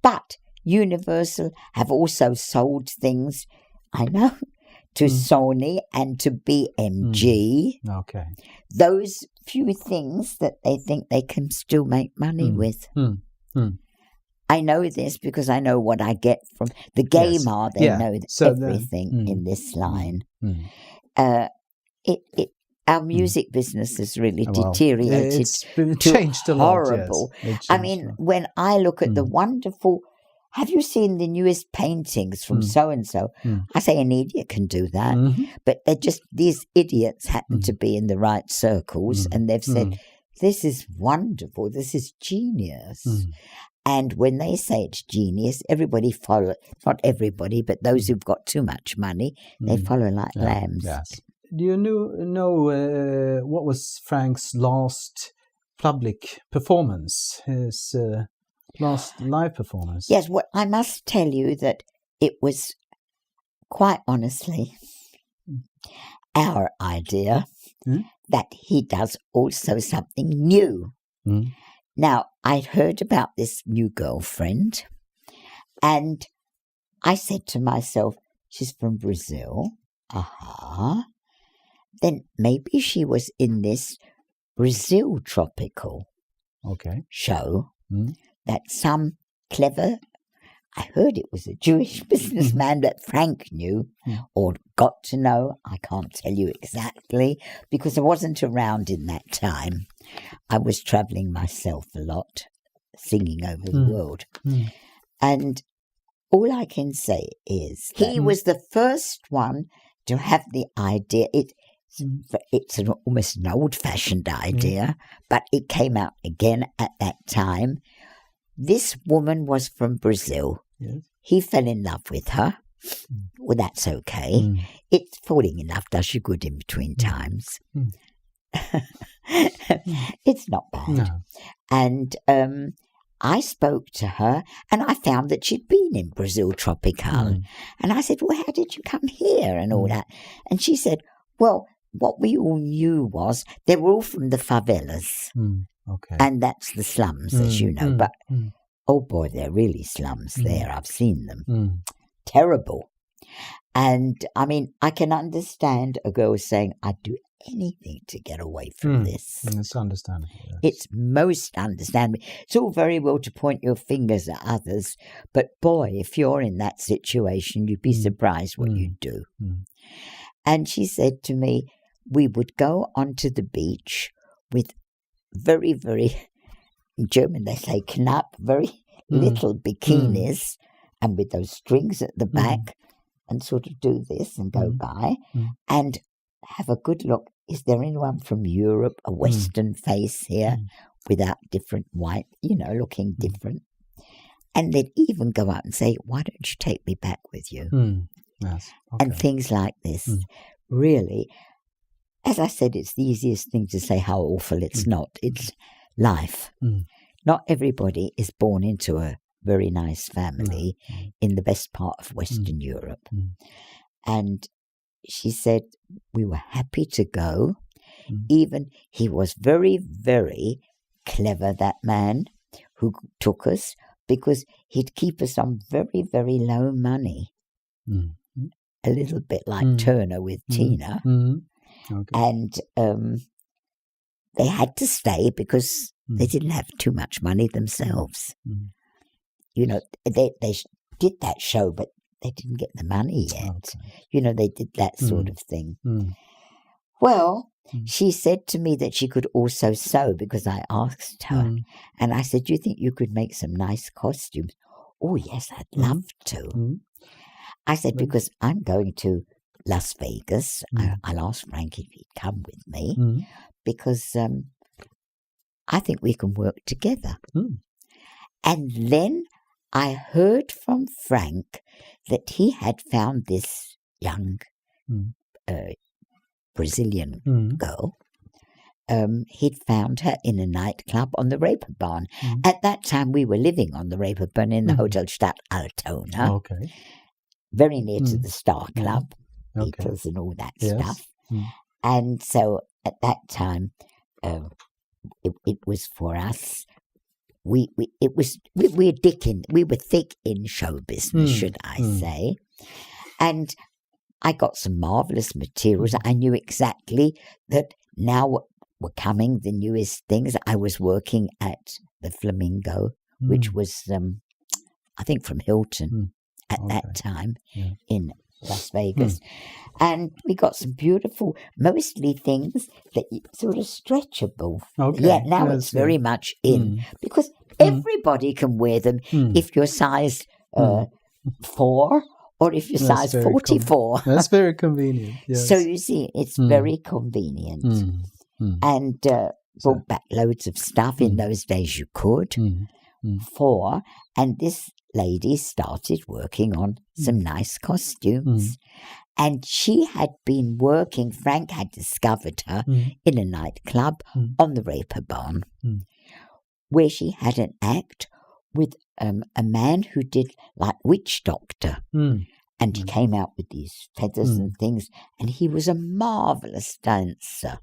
But Universal have also sold things, I know, to Sony and to BMG. Okay. Those few things that they think they can still make money with. I know this because I know what I get from the gamer. They know everything in this line. Our music business has really deteriorated. It's changed a lot. Horrible. I mean, when I look at the wonderful... Have you seen the newest paintings from so-and-so? I say an idiot can do that. But they're just, these idiots happen to be in the right circles and they've said, this is wonderful, this is genius. And when they say it's genius, everybody follow, not everybody, but those who've got too much money, they follow like lambs. Yes. Do you know what was Frank's last public performance? His... last live performance? Yes, well, I must tell you that it was, quite honestly, our idea that he does also something new. Now, I'd heard about this new girlfriend, and I said to myself, she's from Brazil. Then maybe she was in this Brazil Tropical show. That some clever, I heard it was a Jewish businessman that Frank knew or got to know. I can't tell you exactly because I wasn't around in that time. I was travelling myself a lot, singing over the world. And all I can say is he was the first one to have the idea. It's almost an old-fashioned idea, but it came out again at that time. This woman was from Brazil. Yes. He fell in love with her. Well, that's okay. It's falling in love does you good in between times. It's not bad. No. And I spoke to her, and I found that she'd been in Brazil Tropical. And I said, well, how did you come here and all that? And she said, well, what we all knew was they were all from the favelas. Okay. And that's the slums, as you know. But, oh boy, they're really slums there. I've seen them. Terrible. And, I mean, I can understand a girl saying, I'd do anything to get away from this. It's understandable. Yes. It's most understandable. It's all very well to point your fingers at others, but boy, if you're in that situation, you'd be surprised what you'd do. And she said to me, we would go onto the beach with very, very, in German they say knapp, very little bikinis, and with those strings at the back, and sort of do this and go by, and have a good look. Is there anyone from Europe, a Western face here, without different white, looking different? And they'd even go out and say, why don't you take me back with you? Yes. Okay. And things like this. Really, as I said, it's the easiest thing to say how awful it's not. It's life. Not everybody is born into a very nice family in the best part of Western Europe. And she said, we were happy to go. Even he was very, very clever, that man who took us, because he'd keep us on very, very low money. A little bit like Turner with Tina. Okay. And they had to stay because they didn't have too much money themselves. They did that show, but they didn't get the money yet. Okay. They did that sort of thing. Well, she said to me that she could also sew, because I asked her. And I said, do you think you could make some nice costumes? Oh, yes, I'd love to. I said, because I'm going to Las Vegas. I'll ask Frank if he'd come with me, because I think we can work together. And then I heard from Frank that he had found this young Brazilian girl. He'd found her in a nightclub on the Reeperbahn. At that time, we were living on the Reeperbahn in the Hotel Stadt Altona, very near to the Star Club, Beatles and all that stuff. And so at that time, it was for us. We were thick in show business, should I say. And I got some marvellous materials. I knew exactly that now were coming the newest things. I was working at the Flamingo, which was, I think, from Hilton at that time in Las Vegas. And we got some beautiful, mostly things that sort of stretchable. Now it's very much in, because everybody can wear them if you're size 4 or if you're size 44. That's very convenient. Yes. So you see, it's very convenient. And brought back loads of stuff. In those days you could. And this lady started working on some nice costumes. And she had been working, Frank had discovered her in a nightclub on the Reeperbahn, where she had an act with a man who did like witch doctor. And he came out with these feathers and things, and he was a marvellous dancer.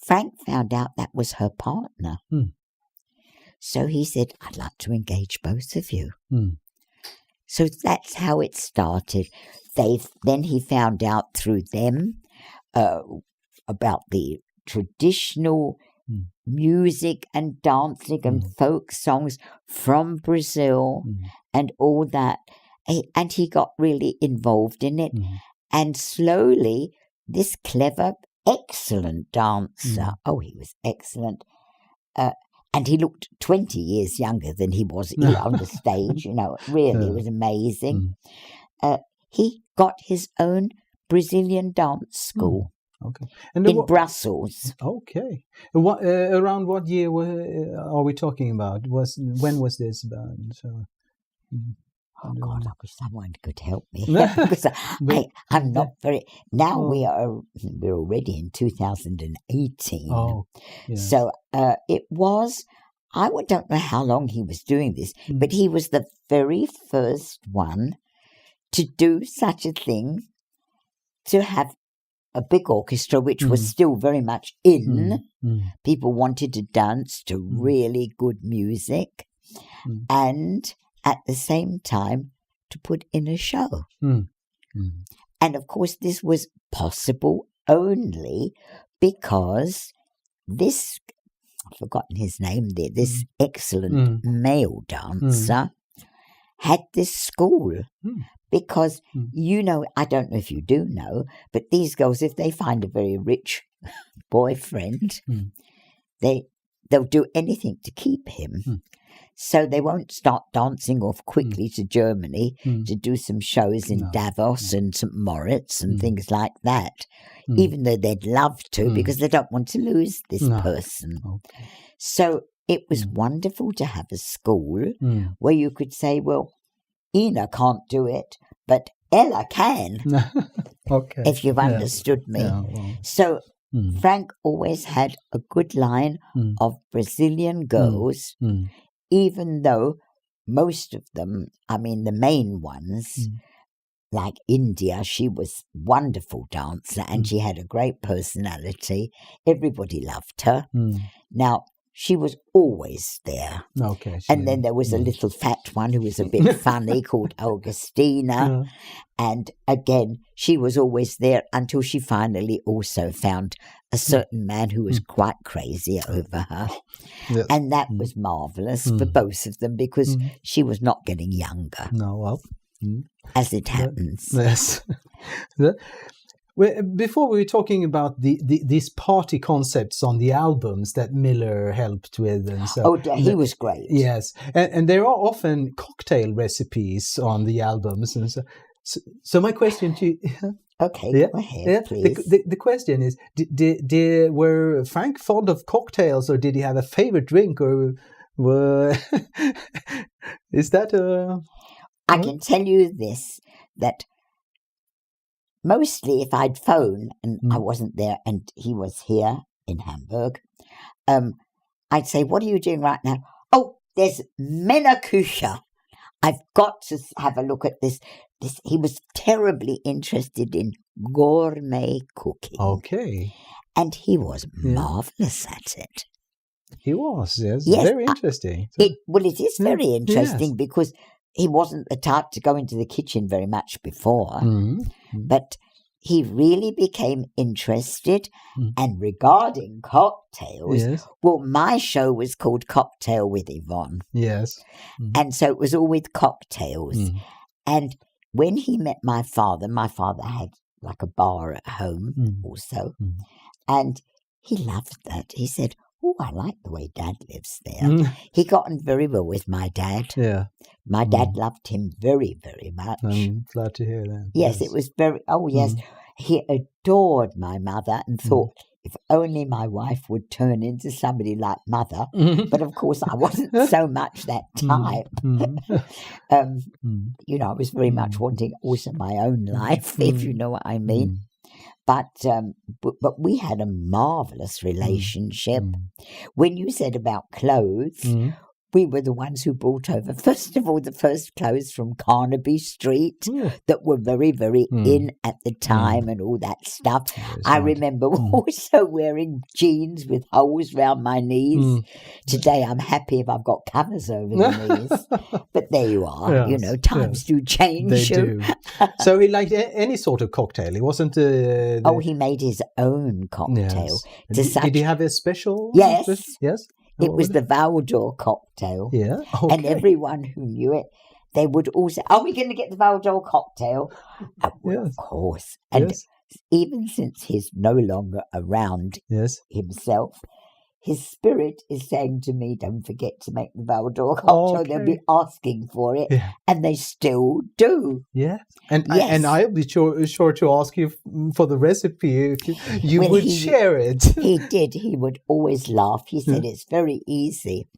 Frank found out that was her partner. So he said, I'd like to engage both of you. So that's how it started. Then he found out through them about the traditional music and dancing and folk songs from Brazil and all that. And he got really involved in it. And slowly, this clever, excellent dancer, he was excellent, And he looked 20 years younger than he was here on the stage. Really, it was amazing. He got his own Brazilian dance school. Okay. In Brussels. Okay. Around what year are we talking about? When was this about? So, oh God, I wish someone could help me because I'm not very. Now we're already in 2018. Oh, yes. So it was. I don't know how long he was doing this, but he was the very first one to do such a thing, to have a big orchestra, which was still very much in. People wanted to dance to really good music, and at the same time to put in a show. And of course, this was possible only because this, I've forgotten his name there, this excellent male dancer had this school. Because, I don't know if you do know, but these girls, if they find a very rich boyfriend, they'll do anything to keep him. So they won't start dancing off quickly to Germany to do some shows in Davos and St. Moritz and things like that, even though they'd love to, because they don't want to lose this person. Okay. So it was wonderful to have a school where you could say, well, Ina can't do it, but Ella can. Okay. If you've understood me. Yeah, well. So Frank always had a good line of Brazilian girls, even though most of them, the main ones, like India, she was a wonderful dancer and she had a great personality. Everybody loved her. Now, she was always there. Okay. And then there was a little fat one who was a bit funny called Augustina. And again, she was always there until she finally also found a certain man who was quite crazy over her. Yes. And that was marvellous for both of them because she was not getting younger. No, well. As it happens. Yes. Before we were talking about these party concepts on the albums that Miller helped with, and so he was great. Yes, and there are often cocktail recipes on the albums, and so my question to you. Okay, go ahead, please. The question is: were Frank fond of cocktails, or did he have a favorite drink, or is that a? I can tell you this, that mostly if I'd phone and I wasn't there and he was here in Hamburg, I'd say, what are you doing right now? Oh, there's Männerküche. I've got to have a look at this. He was terribly interested in gourmet cooking. Okay. And he was marvellous at it. He was, yes. Very interesting. It is very interesting because he wasn't the type to go into the kitchen very much before, but he really became interested. And regarding cocktails, well, my show was called Cocktail with Yvonne. Yes. And so it was all with cocktails. And when he met my father had like a bar at home also. And he loved that. He said, oh, I like the way Dad lives there. He got on very well with my dad. Yeah. My dad loved him very, very much. I'm glad to hear that. Yes, it was very, He adored my mother and thought, if only my wife would turn into somebody like Mother. But of course, I wasn't so much that type. I was very much wanting also my own life, if you know what I mean. But we had a marvellous relationship. When you said about clothes, we were the ones who brought over, first of all, the first clothes from Carnaby Street that were very, very in at the time and all that stuff. I remember also wearing jeans with holes round my knees. Today I'm happy if I've got covers over the knees. But there you are. Yes, times do change. They do. So he liked any sort of cocktail. He wasn't... he made his own cocktail. Yes. Did he have a special? Yes. Yes. It was the Valdor cocktail. Yeah. Okay. And everyone who knew it, they would all say, are we going to get the Valdor cocktail? Well, of course. And even since he's no longer around himself, his spirit is saying to me, don't forget to make the Valdor cocktail. They'll be asking for it, and they still do. Yeah, and I'll be sure to ask you for the recipe if you would share it. He did. He would always laugh. He said it's very easy.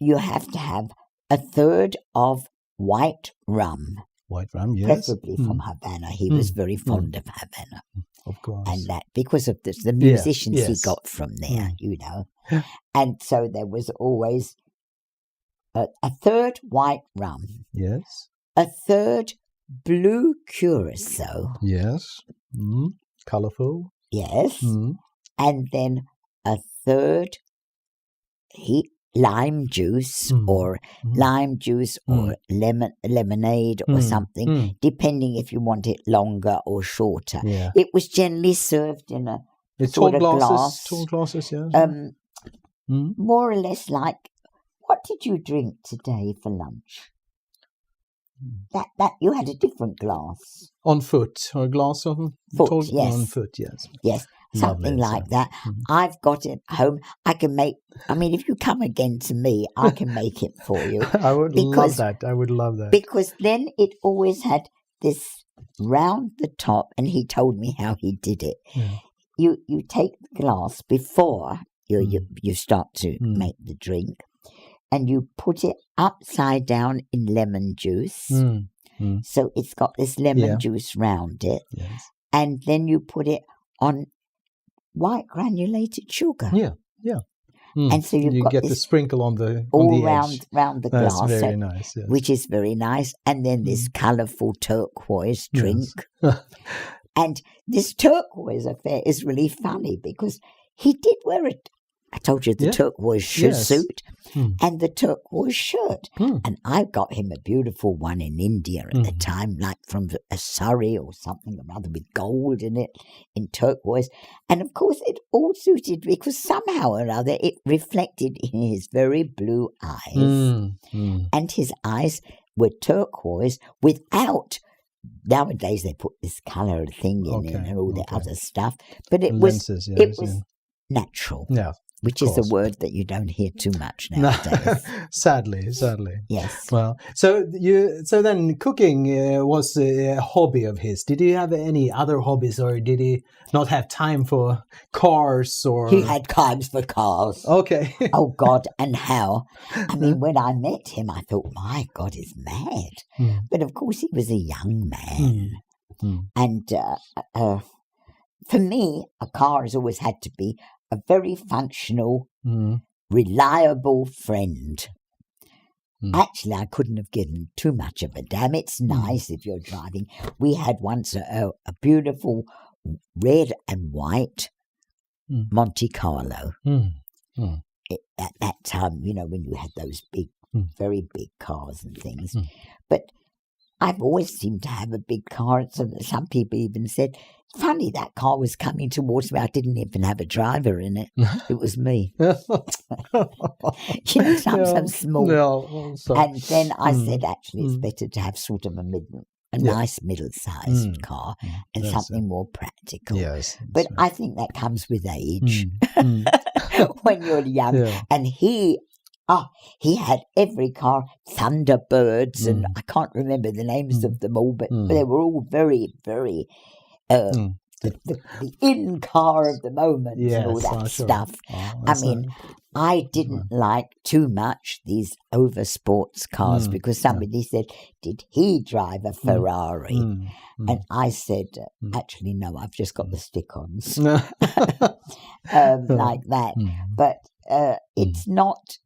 You have to have a third of white rum. White rum, yes. Preferably from Havana. He was very fond of Havana. Of course. And that, because of the musicians he got from there, you know. And so there was always a third white rum. Yes. A third blue curacao. Yes. Colourful. Yes. And then a third lime juice or lemonade or something, depending if you want it longer or shorter. Yeah. It was generally served in a sort of glass. Tall glasses, yeah. More or less like, what did you drink today for lunch? That you had a different glass. On foot, or a glass on foot, yes. On foot, yes. Yes. Something like that. I've got it at home. I can make, if you come again to me, I can make it for you. I would love that. Because then it always had this round the top, and he told me how he did it. Yeah. You take the glass before you start to make the drink, and you put it upside down in lemon juice. So it's got this lemon juice round it. Yes. And then you put it on white granulated sugar. Yeah. And so you get this the sprinkle on the round the glass. That's very nice. Yes. Which is very nice. And then this colourful turquoise drink. And this turquoise affair is really funny because he did wear it. I told you the turquoise suit and the turquoise shirt. And I got him a beautiful one in India at the time, like from a Surrey or something or other, with gold in it, in turquoise. And of course it all suited because somehow or other it reflected in his very blue eyes. And his eyes were turquoise without... Nowadays they put this colour thing in it and all the other stuff. But it was natural. Yeah. Which is a word that you don't hear too much nowadays. Sadly. Yes. Well, so then cooking was a hobby of his. Did he have any other hobbies, or did he not have time for cars? Or he had times for cars. Okay. Oh God, and how? When I met him, I thought, my God, he's mad. But of course, he was a young man, and for me, a car has always had to be a very functional, reliable friend. Actually, I couldn't have given too much of a damn. It's nice if you're driving. We had once a beautiful red and white Monte Carlo. At that time, when you had those big, very big cars and things. But I've always seemed to have a big car. So some people even said, funny, that car was coming towards me. I didn't even have a driver in it. It was me. I'm small. And then I said, actually, it's better to have sort of a nice middle-sized car and something more practical. Yes, but I think that comes with age when you're young. Yeah. And he had every car, Thunderbirds, and I can't remember the names of them all, but they were all very, very... the in car of the moment and all that stuff. I didn't like too much these over sports cars because somebody said, did he drive a Ferrari? And I said, actually, no, I've just got the stick-ons. Like that. But it's not...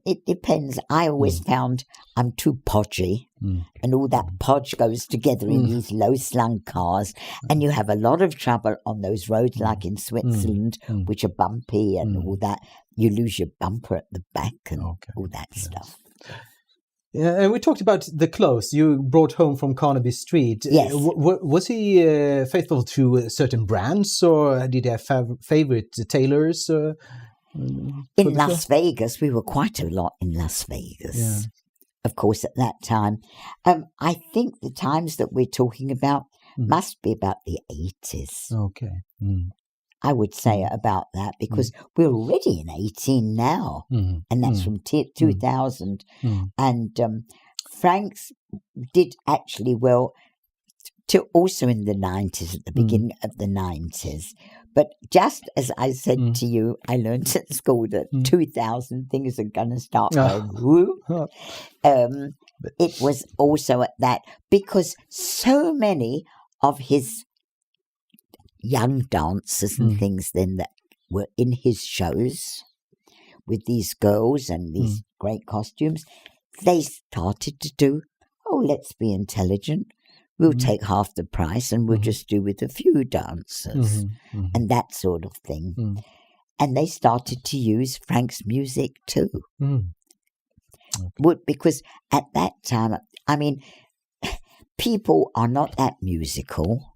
it depends. I always found I'm too podgy, and all that podge goes together in these low-slung cars, and you have a lot of trouble on those roads, like in Switzerland, which are bumpy and all that. You lose your bumper at the back and all that stuff. Yeah, and we talked about the clothes you brought home from Carnaby Street. Yes. Was he faithful to certain brands, or did he have favorite tailors? In Las Vegas, we were quite a lot in Las Vegas. Yeah. Of course, at that time. I think the times that we're talking about must be about the 80s. Okay. I would say about that, because we're already in 18 now, and that's from 2000. And Frank's did actually well, also in the 90s, at the beginning of the 90s. But just as I said to you, I learned at school that 2000 things are going to start going woo. It was also at that, because so many of his young dancers and things then that were in his shows with these girls and these great costumes, they started to do, let's be intelligent. We'll take half the price and we'll just do with a few dancers and that sort of thing. And they started to use Frank's music too. Because at that time, I mean, people are not that musical.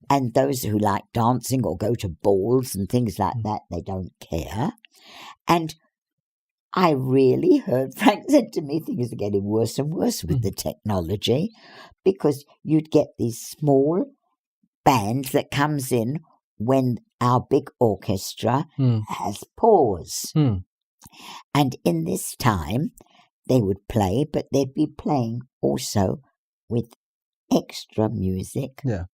And those who like dancing or go to balls and things like that, they don't care. And I really heard, Frank said to me, things are getting worse and worse with the technology, because you'd get these small bands that comes in when our big orchestra has pause. And in this time, they would play, but they'd be playing also with extra music. Yeah.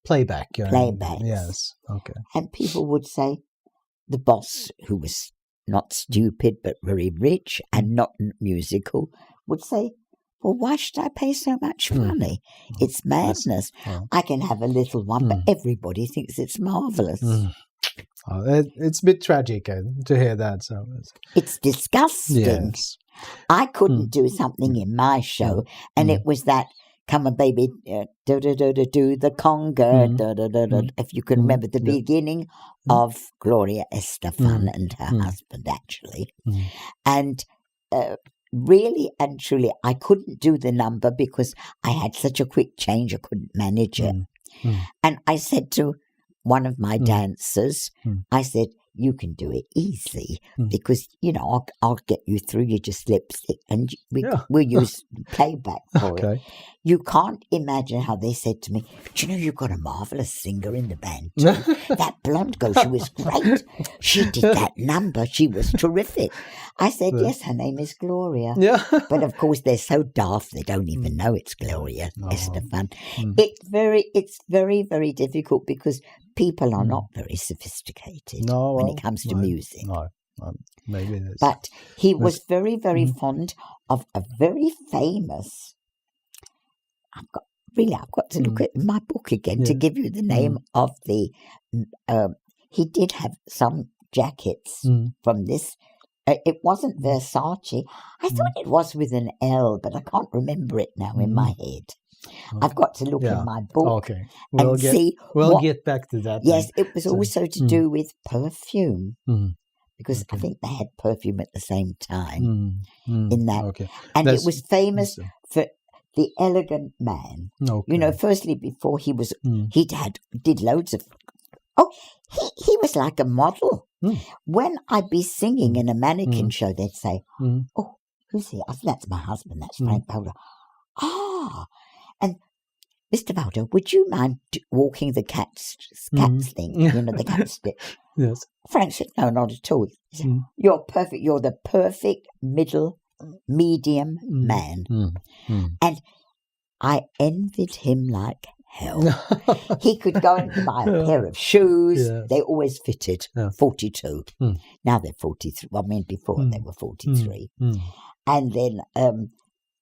Playback. Playbacks. Yes. Okay. And people would say, the boss, who was not stupid but very rich and not musical, would say, well, why should I pay so much money? It's madness. I can have a little one, but everybody thinks it's marvellous. It's a bit tragic to hear that. So it's disgusting. Yes. I couldn't do something in my show, and it was that, come on, baby, do the conga, if you can remember the beginning of Gloria Estefan and her husband, actually. And really and truly, I couldn't do the number because I had such a quick change, I couldn't manage it. And I said to one of my dancers, I said, you can do it easy because, I'll get you through. You just lipstick and we'll use playback for it. You can't imagine how they said to me, do you know you've got a marvellous singer in the band too? That blonde girl, she was great. She did that number. She was terrific. I said, yes, her name is Gloria. But of course, they're so daft, they don't even know it's Gloria Estefan. It's very, very difficult because people are not very sophisticated when it comes to music. Maybe this. But he was very, very fond of a very famous. I've got to look at my book again to give you the name of the. He did have some jackets from this. It wasn't Versace. I thought it was with an L, but I can't remember it now in my head. I've got to look in my book and see. We'll get back to that. Yes, it was also to do with perfume, because I think they had perfume at the same time in that. And it was famous for the elegant man. Firstly, before he was, did loads of. He was like a model. When I'd be singing in a mannequin show, they'd say, "Oh, who's he?" I said, "That's my husband. That's Frank Valdor." And Mr. Valdor, would you mind walking the cat's thing? The cat stick. Yes. Frank said, "No, not at all." He said, "You're perfect. You're the perfect medium man." And I envied him like hell. He could go and buy a pair of shoes. They always fitted 42. Now they're 43. Well, I mean, before they were 43. And then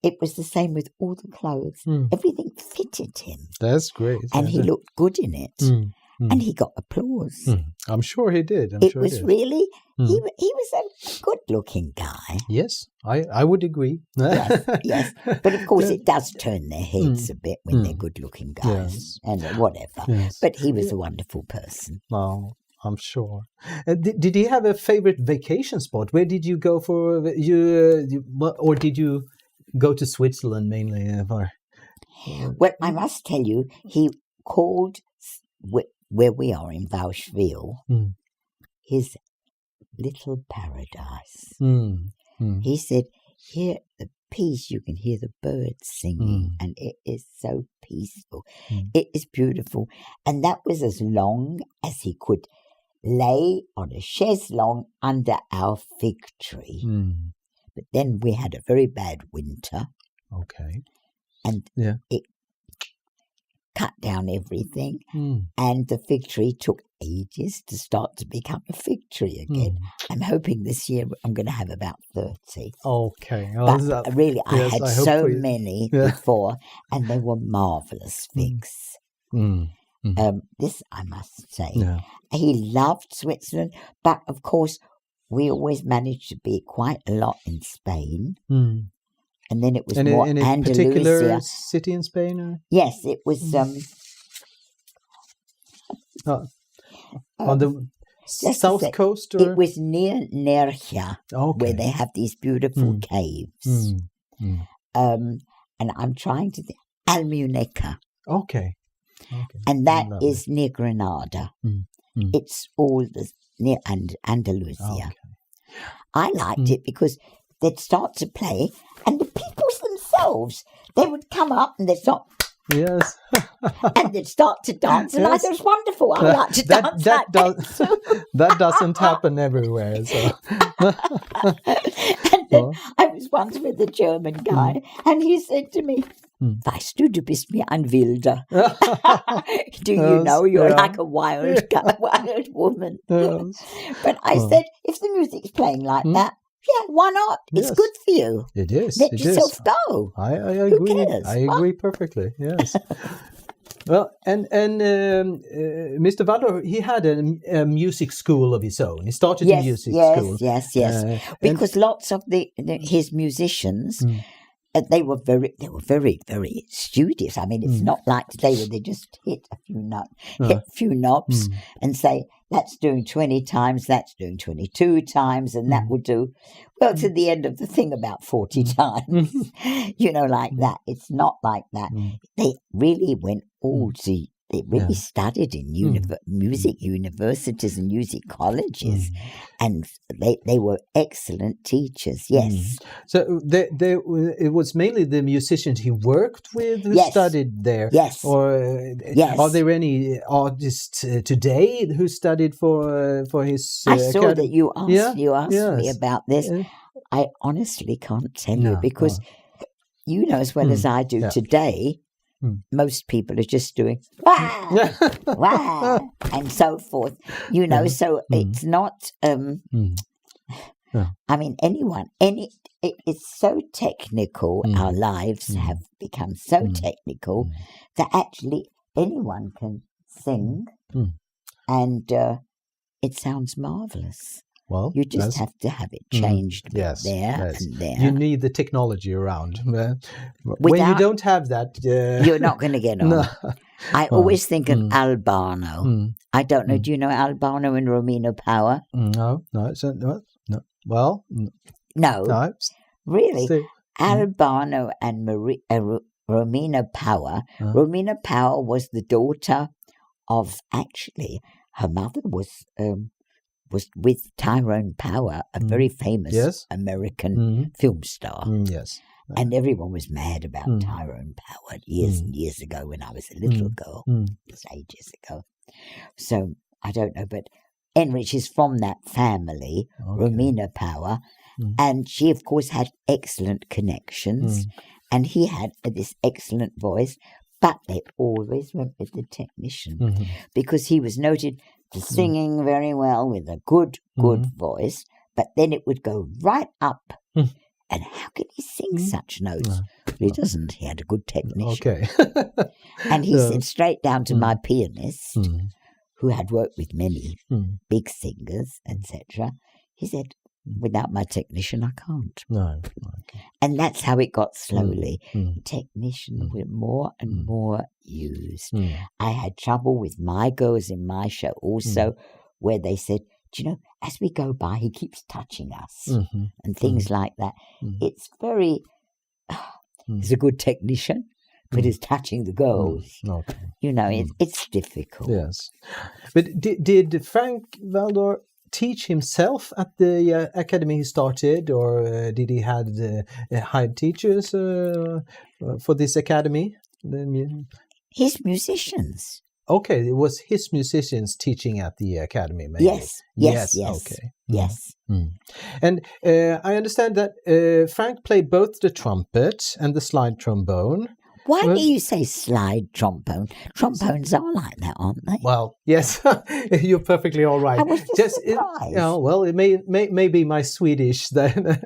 it was the same with all the clothes. Everything fitted him. That's great. And he looked good in it. And he got applause. I'm sure he did. He was a good-looking guy. Yes, I would agree. Yes. But of course, it does turn their heads a bit when they're good-looking guys and whatever. Yes. But he was a wonderful person. Oh, I'm sure. Did he have a favorite vacation spot? Where did you go for or did you go to Switzerland mainly? Well, I must tell you, he called where we are in Vaucheville his little paradise. He said, here the peace. You can hear the birds singing, and it is so peaceful. It is beautiful. And that was as long as he could lay on a chaise longue under our fig tree. But then we had a very bad winter. Okay. And it cut down everything. And the fig tree took ages to start to become a fig tree again. I'm hoping this year I'm going to have about 30. Okay. But really, I had so many before, and they were marvellous figs. This I must say. Yeah. He loved Switzerland, but of course we always managed to be quite a lot in Spain. And then it was more Andalusia. Any particular city in Spain? Or? Yes, it was on the south coast? Or? It was near Nerja, where they have these beautiful caves. And I'm trying to think. Almuneca. Okay. And that is near Granada. It's all near Andalusia. I liked it because they'd start to play, and the peoples themselves, they would come up and they'd start. Yes. And they'd start to dance, and I thought it was wonderful. I like to dance that doesn't happen everywhere. So. And then I was once with a German guy, and he said to me, "Weißt du, du bist mir ein Wilder." Do you know you're like a wild woman? But I said, if the music's playing like that, why not? It's good for you. It is. Let yourself go. I agree. Who cares? I agree perfectly. Yes. Well, and Mr. Valdor, he had a music school of his own. He started a music school. Yes. Because lots of his musicians. They were very, very studious. I mean, it's not like today where they just hit a few knobs and say, that's doing 20 times, that's doing 22 times, and that will do, well, to the end of the thing about 40 times, like that. It's not like that. They really went all to, they really studied in music universities and music colleges, and they were excellent teachers, yes. So it was mainly the musicians he worked with who studied there? Yes. Or are there any artists today who studied for his I saw that you asked me about this. I honestly can't tell you because you know as well as I do today, most people are just doing wah, wah, and so forth, so it's not, I mean, it's so technical, our lives have become so technical that actually anyone can sing and it sounds marvellous. Well, you just have to have it changed there and there. You need the technology around. When you don't have that... you're not going to get on. No. I always think of Albano. I don't know, do you know Albano and Romina Power? No. Well... No. Really? Albano and Romina Power. Romina Power was the daughter of, actually, her mother was with Tyrone Power, a very famous American film star. Yes. And everyone was mad about Tyrone Power years and years ago when I was a little girl. It was ages ago. So, I don't know, but anyway, she's from that family, Romina Power, and she, of course, had excellent connections, and he had this excellent voice, but they always went with the technician because he was noted for singing very well with a good voice, but then it would go right up. And how can he sing such notes? Well, he doesn't. He had a good technician. Okay. And he said straight down to my pianist, who had worked with many big singers, etc. He said, without my technician, I can't. No. Okay. And that's how it got slowly. Technicians were more and more used. I had trouble with my girls in my show also, where they said, do you know, as we go by, he keeps touching us and things like that. It's very, he's a good technician, but he's touching the girls. Okay. You know, it's difficult. Yes. But did Frank Valdor teach himself at the academy he started, or did he have hired teachers for this academy? His musicians. Okay, it was his musicians teaching at the academy, maybe. Yes. Okay. Yes. Mm. And I understand that Frank played both the trumpet and the slide trombone. Why do you say slide trombone? Trombones are like that, aren't they? Well, yes, you're perfectly all right. I was just surprised. Well, it may be my Swedish then.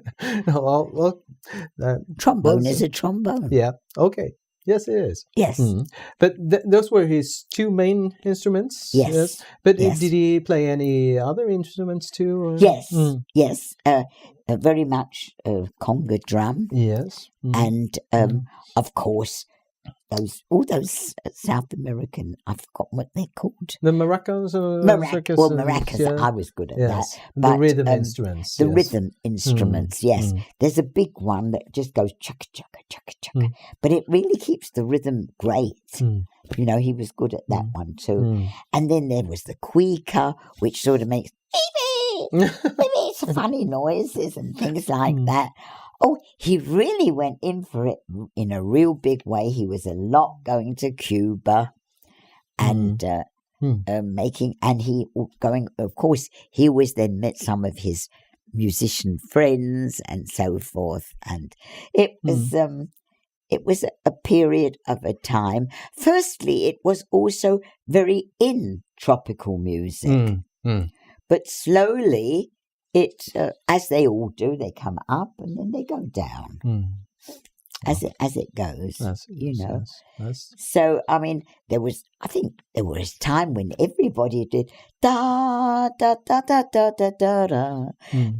Trombone is a trombone. Yeah. Okay. Yes, it is. Yes. Mm. But those were his two main instruments? Yes. But did he play any other instruments too? Or? Yes. Yes. Very much conga drum. Yes. And, of course, all those South American, I've forgotten what they're called. The maracas? Maracas, yeah. I was good at that. But, the rhythm instruments. The rhythm instruments, yes. There's a big one that just goes chugga, chugga, chugga, chugga. But it really keeps the rhythm great. You know, he was good at that one too. And then there was the cuica, which sort of makes maybe funny noises and things like that. Oh, he really went in for it in a real big way. He was a lot going to Cuba and of course, he always then met some of his musician friends and so forth. And it was a period of a time. Firstly, it was also very in tropical music. But slowly, it as they all do, they come up and then they go down as it goes. You know. So I mean, I think there was a time when everybody did da da da da da da da da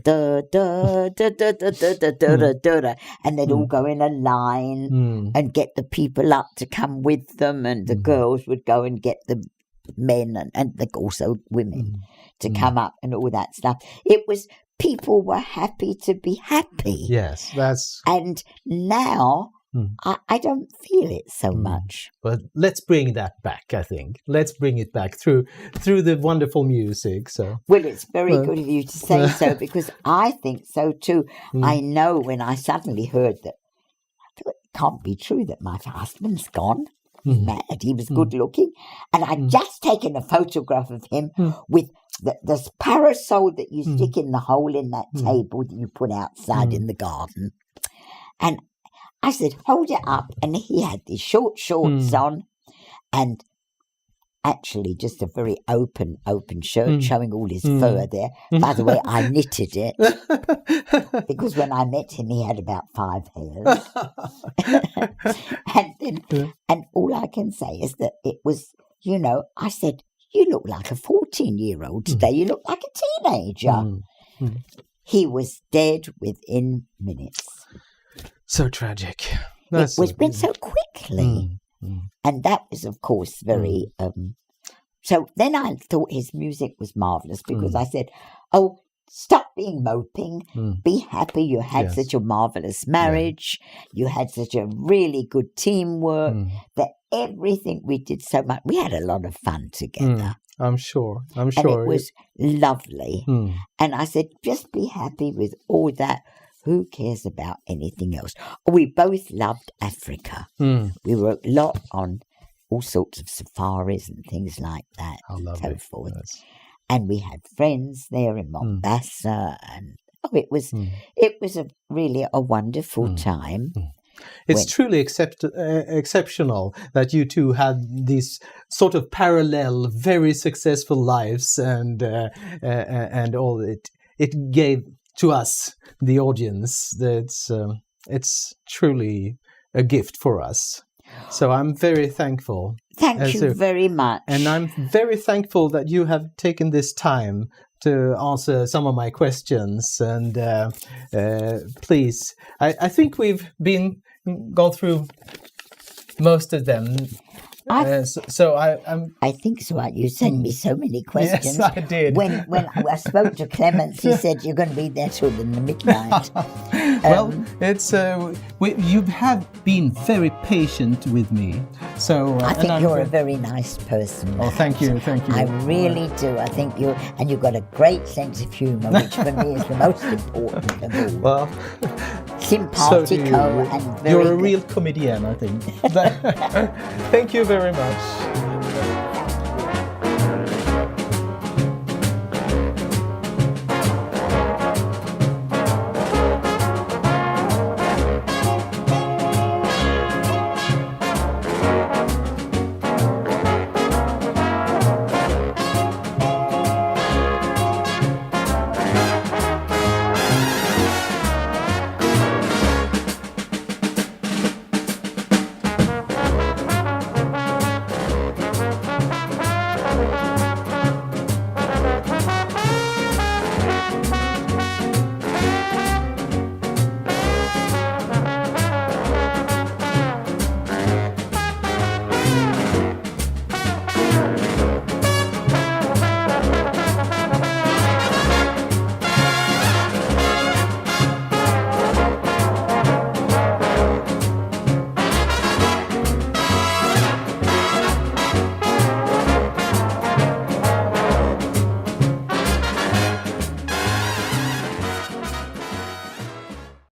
da da da da da da da da, and they'd all go in a line and get the people up to come with them, and the girls would go and get the men and also women to come up and all that stuff. It was, people were happy to be happy. Yes, and now I don't feel it so much. But let's bring that back, I think. Let's bring it back through the wonderful music. So well, it's very good of you to say so, because I think so too. I know when I suddenly heard that, I thought, it can't be true that my husband's gone. Mad. He was good looking, and I'd just taken a photograph of him with this parasol that you stick in the hole in that table that you put outside in the garden. And I said, hold it up. And he had these short shorts on, and actually just a very open shirt showing all his fur there. By the way, I knitted it because when I met him, he had about 5 hairs. And all I can say is that it was, you know, I said, you look like a 14-year-old today. You look like a teenager. He was dead within minutes. So tragic. It went so quickly. And that was, of course, very... so then I thought his music was marvellous, because I said, oh, stop being moping. Be happy. You had such a marvellous marriage. You had such a really good teamwork, that everything we did so much. We had a lot of fun together. I'm sure. And it was lovely. And I said, just be happy with all that. Who cares about anything else? We both loved Africa. We were a lot on all sorts of safaris and things like that, and so forth. Yes. And we had friends there in Mombasa, and it was really a wonderful time. It's truly exceptional that you two had these sort of parallel, very successful lives, and all it gave to us, the audience. It's truly a gift for us. So I'm very thankful. Thank you very much. And I'm very thankful that you have taken this time to answer some of my questions. And please, I think we've gone through most of them. I think so. You sent me so many questions. Yes, I did. When I spoke to Clements, he said you're going to be there till the midnight. Well, it's you have been very patient with me. So I think you're a very nice person. Oh, thank you. I really do. I think you've got a great sense of humour, which for me is the most important of all. Well, simpatico and very you're a good. real comedian, I think. Thank you very much.